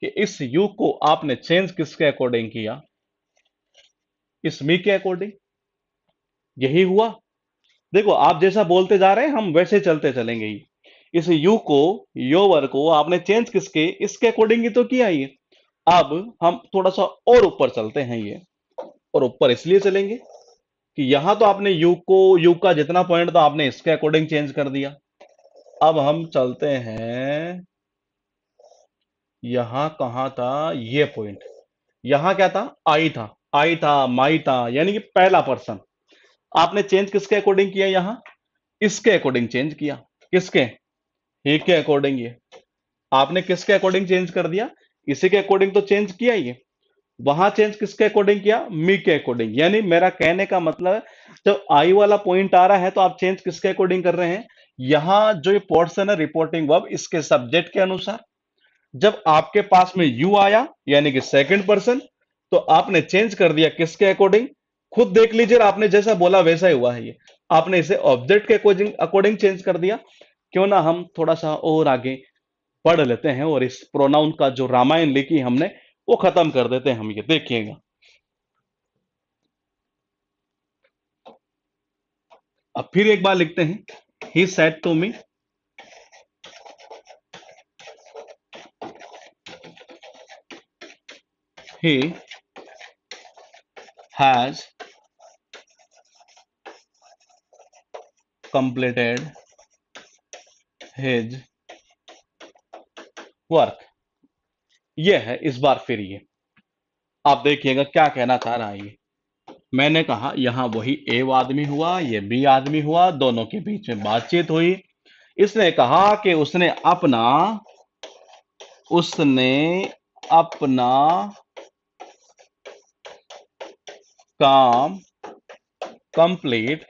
कि इस यू को आपने चेंज किसके अकॉर्डिंग किया, इस मी के अकॉर्डिंग, यही हुआ। देखो आप जैसा बोलते जा रहे हैं हम वैसे चलते चलेंगे ही। इस यू को, योवर को आपने चेंज किसके, इसके अकॉर्डिंग ही तो किया ये। अब हम थोड़ा सा और ऊपर चलते हैं ये, और ऊपर इसलिए चलेंगे कि यहां तो आपने यू को, यू का जितना पॉइंट था आपने इसके अकॉर्डिंग चेंज कर दिया। अब हम चलते हैं, यहां कहां था ये पॉइंट, यहां क्या था, आई था, आई था, माई था, यानी कि पहला पर्सन आपने चेंज किसके अकॉर्डिंग किया, यहां इसके अकॉर्डिंग चेंज किया। किसके, ही के अकॉर्डिंग। ये आपने किसके अकॉर्डिंग चेंज कर दिया, इसी के अकॉर्डिंग तो चेंज किया ही है। वहां चेंज किसके अकॉर्डिंग किया, मी के अकॉर्डिंग। यानी मेरा कहने का मतलब है, जब आई वाला पॉइंट आ रहा है तो आप चेंज किसके अकॉर्डिंग कर रहे हैं, यहां जो ये पोर्शन है रिपोर्टिंग वर्ब इसके सब्जेक्ट के अनुसार। जब आपके पास में यू आया यानी कि सेकंड पर्सन, तो आपने चेंज कर दिया किसके अकॉर्डिंग, खुद देख लीजिए, आपने जैसा बोला वैसा ही हुआ है ये। आपने इसे ऑब्जेक्ट के अकॉर्डिंग अकॉर्डिंग चेंज कर दिया। क्यों ना हम थोड़ा सा और आगे पढ़ लेते हैं और इस प्रोनाउन का जो रामायण लिखी हमने वो खत्म कर देते हैं हम, ये देखिएगा। अब फिर एक बार लिखते हैं, he said to me, he has completed his work. ये है इस बार फिर ये, आप देखिएगा क्या कहना चाह रहा है ये। मैंने कहा यहां वही ए आदमी हुआ, ये बी आदमी हुआ, दोनों के बीच में बातचीत हुई। इसने कहा कि उसने अपना काम कंप्लीट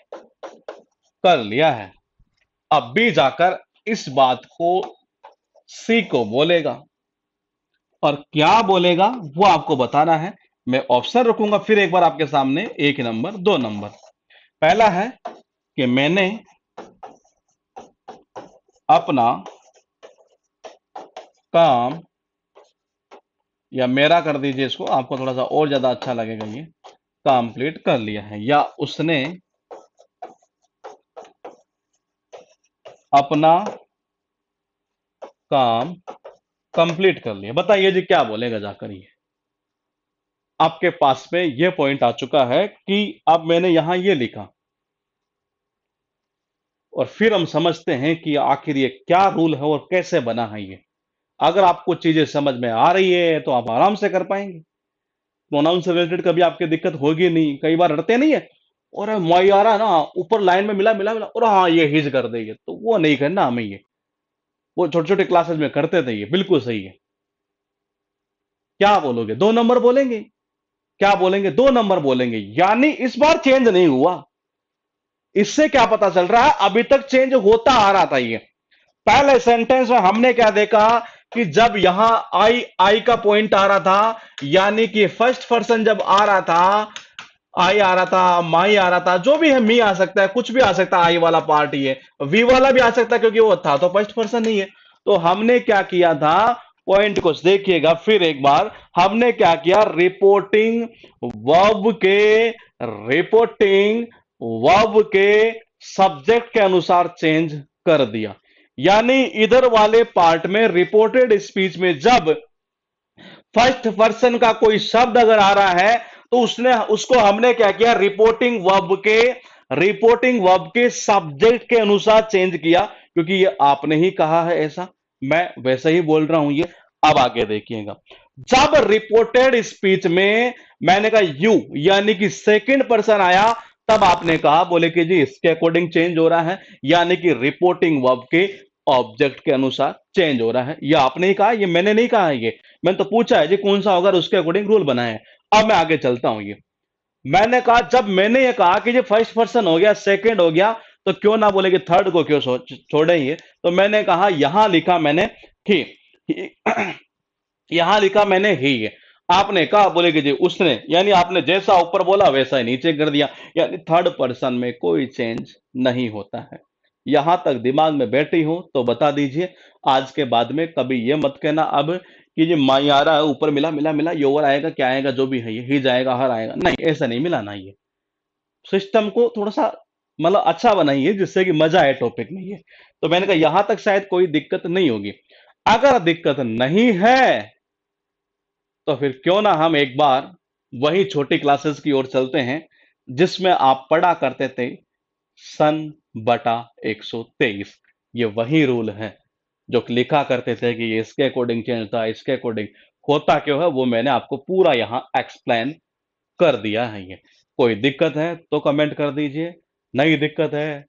कर लिया है। अब बी जाकर इस बात को सी को बोलेगा, और क्या बोलेगा वो आपको बताना है। मैं ऑप्शन रखूंगा फिर एक बार आपके सामने, एक नंबर, दो नंबर। पहला है कि मैंने अपना काम, या मेरा कर दीजिए इसको, आपको थोड़ा सा और ज्यादा अच्छा लगेगा ये, कंप्लीट कर लिया है, या उसने अपना काम कंप्लीट कर लिया। बताइए जी क्या बोलेगा जाकर ये। आपके पास में ये पॉइंट आ चुका है कि अब मैंने यहां ये लिखा, और फिर हम समझते हैं कि आखिर ये क्या रूल है और कैसे बना है ये। अगर आपको चीजें समझ में आ रही है तो आप आराम से कर पाएंगे। प्रोनाउन से रिलेटेड कभी आपकी दिक्कत होगी नहीं। कई बार रटते नहीं है, और माई आ रहा ना ऊपर लाइन में मिला मिला मिला, और हाँ ये हिज कर देंगे, तो वो नहीं करना हमें ये। वो छोटे छोटे क्लासेस में करते थे, ये बिल्कुल सही है। क्या बोलोगे, दो नंबर बोलेंगे? क्या बोलेंगे, दो नंबर बोलेंगे। यानी इस बार चेंज नहीं हुआ। इससे क्या पता चल रहा है, अभी तक चेंज होता आ रहा था ये। पहले सेंटेंस में हमने क्या देखा कि जब यहां आई आई का पॉइंट आ रहा था, यानी कि फर्स्ट पर्सन जब आ रहा था, आई आ रहा था, माई आ रहा था, जो भी है, मी आ सकता है, कुछ भी आ सकता है, आई वाला पार्ट ही है, वी वाला भी आ सकता है क्योंकि वो था तो फर्स्ट पर्सन नहीं है। तो हमने क्या किया था, पॉइंट को देखिएगा फिर एक बार, हमने क्या किया, रिपोर्टिंग वर्ब के सब्जेक्ट के अनुसार चेंज कर दिया। यानी इधर वाले पार्ट में रिपोर्टेड स्पीच में जब फर्स्ट पर्सन का कोई शब्द अगर आ रहा है तो उसने उसको हमने क्या किया, रिपोर्टिंग वर्ब के सब्जेक्ट के अनुसार चेंज किया, क्योंकि ये आपने ही कहा है ऐसा, मैं वैसे ही बोल रहा हूं ये। अब आगे देखिएगा, जब रिपोर्टेड स्पीच में मैंने कहा यू यानी कि सेकंड पर्सन आया, तब आपने कहा बोले कि जी इसके अकॉर्डिंग चेंज हो रहा है, यानी कि रिपोर्टिंग वर्ब के ऑब्जेक्ट के अनुसार चेंज हो रहा है। ये आपने ही कहा, ये मैंने नहीं कहा है। ये मैंने तो पूछा है जी कौन सा होगा और उसके अकॉर्डिंग रूल बनाए हैं। अब मैं आगे चलता हूं। ये मैंने कहा, जब मैंने ये कहा कि ये फर्स्ट पर्सन हो गया, सेकंड हो गया, तो क्यों ना बोले कि थर्ड को क्यों छोड़े ये, तो मैंने कहा यहां लिखा मैंने ही, यहां लिखा मैंने ही है। आपने कहा बोले कि जी उसने, यानी आपने जैसा ऊपर बोला वैसा ही नीचे कर दिया, यानी थर्ड पर्सन में कोई चेंज नहीं होता है। यहां तक दिमाग में बैठी हो तो बता दीजिए। आज के बाद में कभी ये मत कहना अब कि ये माई आ रहा है, ऊपर मिला मिला मिला, ये ओवर आएगा क्या आएगा जो भी है, ये ही जाएगा हर आएगा, नहीं ऐसा नहीं मिलाना। ये सिस्टम को थोड़ा सा मतलब अच्छा बनाइए जिससे कि मजा आए टॉपिक में ये। तो मैंने कहा यहां तक शायद कोई दिक्कत नहीं होगी। अगर दिक्कत नहीं है तो फिर क्यों ना हम एक बार वही छोटी क्लासेस की ओर चलते हैं जिसमें आप पढ़ा करते थे सन बटा 123। ये वही रूल है जो लिखा करते थे कि ये इसके अकॉर्डिंग चेंज था, इसके अकॉर्डिंग होता क्यों है वो मैंने आपको पूरा यहां एक्सप्लेन कर दिया है। ये कोई दिक्कत है तो कमेंट कर दीजिए, नहीं दिक्कत है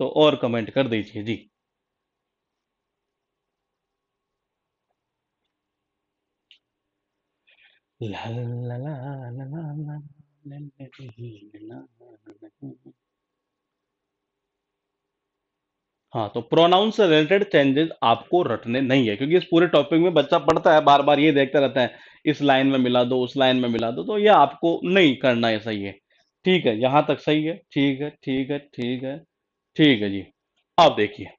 तो और कमेंट कर दीजिए जी। ला ला ला ला ला ला ला ला ला। हाँ, तो प्रोनाउन से रिलेटेड चेंजेस आपको रटने नहीं है, क्योंकि इस पूरे टॉपिक में बच्चा पढ़ता है बार बार ये देखता रहता है इस लाइन में मिला दो उस लाइन में मिला दो, तो ये आपको नहीं करना है। सही है, ठीक है, यहां तक सही है, ठीक है ठीक है ठीक है ठीक है जी। अब देखिए,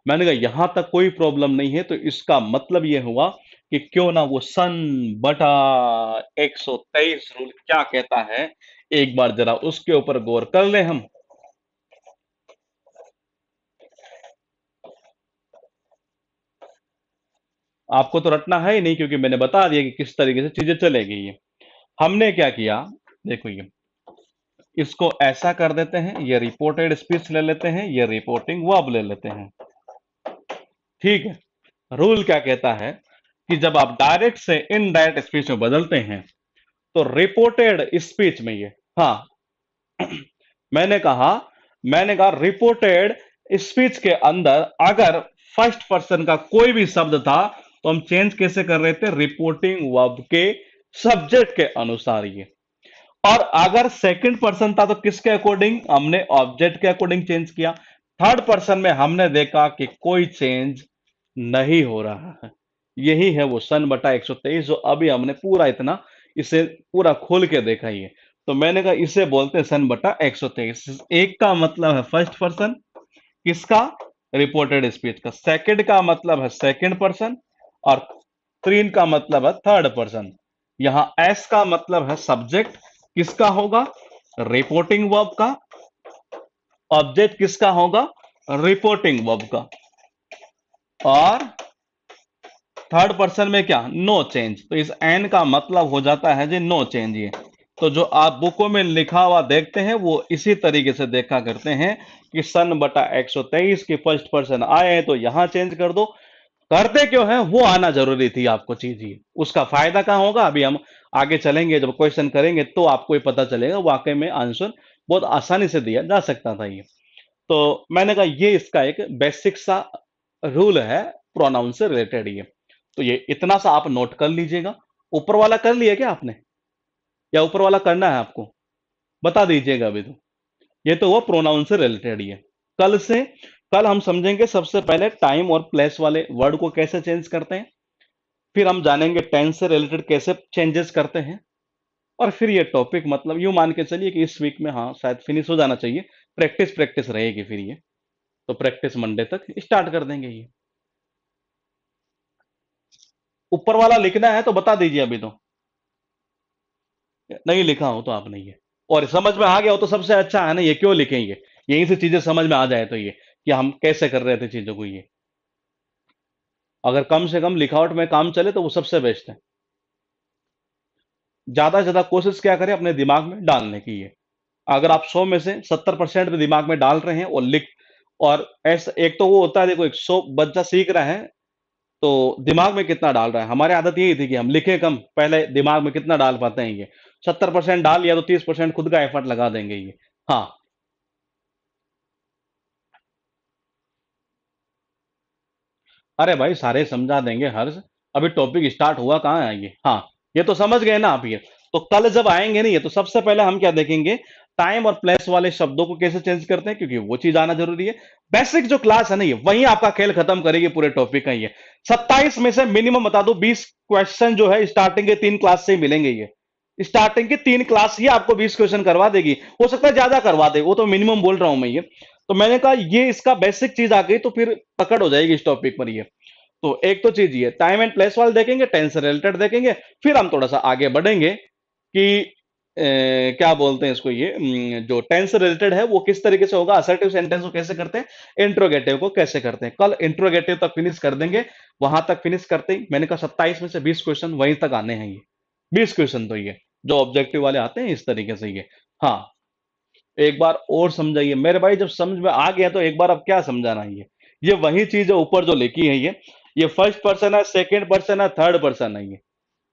मैंने कहा यहां तक कोई प्रॉब्लम नहीं है, तो इसका मतलब ये हुआ कि क्यों ना वो सन बटा 123 रूल क्या कहता है, एक बार जरा उसके ऊपर गौर कर ले हम। आपको तो रटना है ही नहीं, क्योंकि मैंने बता दिया कि किस तरीके से चीजें चलेगी ये। हमने क्या किया, देखो ये इसको ऐसा कर देते हैं, ये रिपोर्टेड स्पीच ले लेते हैं, ये रिपोर्टिंग वर्ब ले लेते हैं। ठीक है, रूल क्या कहता है कि जब आप डायरेक्ट से इनडायरेक्ट स्पीच में बदलते हैं तो रिपोर्टेड स्पीच में ये, हाँ मैंने कहा मैंने कहा रिपोर्टेड स्पीच के अंदर अगर फर्स्ट पर्सन का कोई भी शब्द था तो हम चेंज कैसे कर रहे थे, रिपोर्टिंग वर्ब के सब्जेक्ट के अनुसार ये। और अगर सेकंड पर्सन था तो किसके अकॉर्डिंग, हमने ऑब्जेक्ट के अकॉर्डिंग चेंज किया। थर्ड पर्सन में हमने देखा कि कोई चेंज नहीं हो रहा है। यही है वो सन बटा 123 जो अभी हमने पूरा इतना इसे पूरा खोल के देखा ही है। तो मैंने कहा इसे बोलते हैं सन बटा 123। एक का मतलब है फर्स्ट पर्सन, किसका, रिपोर्टेड स्पीच का। सेकंड का मतलब है सेकंड पर्सन, और तीन का मतलब है थर्ड पर्सन। यहां एस का मतलब है सब्जेक्ट, किसका होगा, रिपोर्टिंग वर्ब का। ऑब्जेक्ट किसका होगा, रिपोर्टिंग वर्ब का। और थर्ड पर्सन में क्या, नो चेंज। तो इस एन का मतलब हो जाता है जी नो चेंज। ये तो जो आप बुकों में लिखा हुआ देखते हैं वो इसी तरीके से देखा करते हैं कि सन बटा 123 की फर्स्ट पर्सन आए हैं तो यहां चेंज कर दो। करते क्यों है वो आना जरूरी थी आपको चीज। ये उसका फायदा कहां होगा, अभी हम आगे चलेंगे जब क्वेश्चन करेंगे तो आपको ये पता चलेगा वाकई में आंसर बहुत आसानी से दिया जा सकता था ये। तो मैंने कहा ये इसका एक बेसिक सा रूल है प्रोनाउन से रिलेटेड ये। तो ये इतना सा आप नोट कर लीजिएगा। ऊपर वाला कर लिया क्या आपने, या ऊपर वाला करना है आपको, बता दीजिएगा अभी तो। ये तो वो प्रोनाउन से रिलेटेड ही है। कल से कल हम समझेंगे सबसे पहले टाइम और प्लेस वाले वर्ड को कैसे चेंज करते हैं, फिर हम जानेंगे टेंस से रिलेटेड कैसे चेंजेस करते हैं, और फिर ये टॉपिक मतलब यूं मान के चलिए कि इस वीक में हाँ शायद फिनिश हो जाना चाहिए। प्रैक्टिस प्रैक्टिस रहेगी फिर ये, तो प्रैक्टिस मंडे तक स्टार्ट कर देंगे ये। ऊपर वाला लिखना है तो बता दीजिए अभी तो, नहीं लिखा हो तो आप नहीं है, और समझ में आ गया हो तो सबसे अच्छा है ना, ये क्यों लिखेंगे, यहीं से चीजें समझ में आ जाए तो ये कि हम कैसे कर रहे थे चीजों को। ये अगर कम से कम लिखावट में काम चले तो वो सबसे बेस्ट है। ज्यादा से ज्यादा कोशिश क्या करें अपने दिमाग में डालने की। ये अगर आप 100 में से 70% भी दिमाग में डाल रहे हैं और लिख, और ऐसा एक तो वो होता है, देखो एक 100 बच्चा सीख रहा है तो दिमाग में कितना डाल रहा है। हमारी आदत यही थी कि हम लिखे कम, पहले दिमाग में कितना डाल पाते हैं। ये 70% डाल लिया तो 30% खुद का एफर्ट लगा देंगे ये। हाँ। अरे भाई सारे समझा देंगे हर्ष, अभी टॉपिक स्टार्ट हुआ कहाँ है ये। हाँ, ये तो समझ गए ना आप ये। तो कल जब आएंगे नहीं, ये तो सबसे पहले हम क्या देखेंगे, टाइम और प्लेस वाले शब्दों को कैसे चेंज करते हैं, क्योंकि वो चीज आना जरूरी है। बेसिक जो क्लास है ना, ये वही आपका खेल खत्म करेगी पूरे टॉपिक का। ये 27 में से मिनिमम बता दो 20 क्वेश्चन जो है स्टार्टिंग के 3 क्लास से ही मिलेंगे। ये स्टार्टिंग की 3 क्लास ही आपको 20 क्वेश्चन करवा देगी, हो सकता है ज्यादा करवा दे, वो तो मिनिमम बोल रहा हूं मैं ये। तो मैंने कहा ये इसका बेसिक चीज आ गई तो फिर पकड़ हो जाएगी इस टॉपिक पर ये। तो एक तो चीज ये टाइम एंड प्लेस वाले देखेंगे, टेंस से रिलेटेड देखेंगे। फिर हम थोड़ा सा आगे बढ़ेंगे कि क्या बोलते हैं इसको, ये जो टेंस से रिलेटेड है वो किस तरीके से होगा, असर्टिव सेंटेंस को कैसे करते हैं, इंट्रोगेटिव को कैसे करते हैं। कल इंट्रोगेटिव तक फिनिश कर देंगे। वहां तक फिनिश करते ही मैंने कहा 27 में से 20 क्वेश्चन वहीं तक आने हैं ये। 20 क्वेश्चन तो ये जो ऑब्जेक्टिव वाले आते हैं इस तरीके से ये। हाँ, एक बार और समझाइए मेरे भाई, जब समझ में आ गया तो एक बार अब क्या समझाना है ये वही चीज है ऊपर जो लिखी है ये फर्स्ट पर्सन है, सेकंड पर्सन है, थर्ड पर्सन है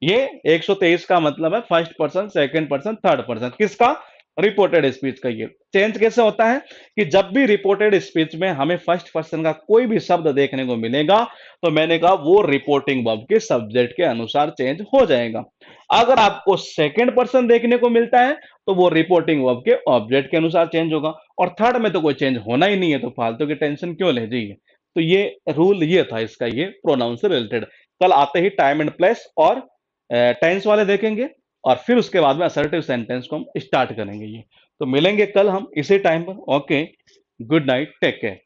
ये 123 का मतलब है first person, second person, third person. किसका? रिपोर्टेड स्पीच का। ये चेंज कैसे होता है कि जब भी रिपोर्टेड स्पीच में हमें फर्स्ट पर्सन का कोई भी शब्द देखने को मिलेगा तो मैंने कहा वो रिपोर्टिंग वर्ब के सब्जेक्ट के अनुसार चेंज हो जाएगा। अगर आपको सेकंड पर्सन देखने को मिलता है तो वो रिपोर्टिंग वर्ब के ऑब्जेक्ट के अनुसार चेंज होगा, और थर्ड में तो कोई चेंज होना ही नहीं है, तो फालतू की टेंशन क्यों ले जाइए। तो ये रूल ये था इसका, ये प्रोनाउन से रिलेटेड। कल आते ही टाइम एंड प्लेस और टेंस वाले देखेंगे, और फिर उसके बाद में असर्टिव सेंटेंस को हम स्टार्ट करेंगे ये। तो मिलेंगे कल हम इसी टाइम पर। Okay, good night, take care.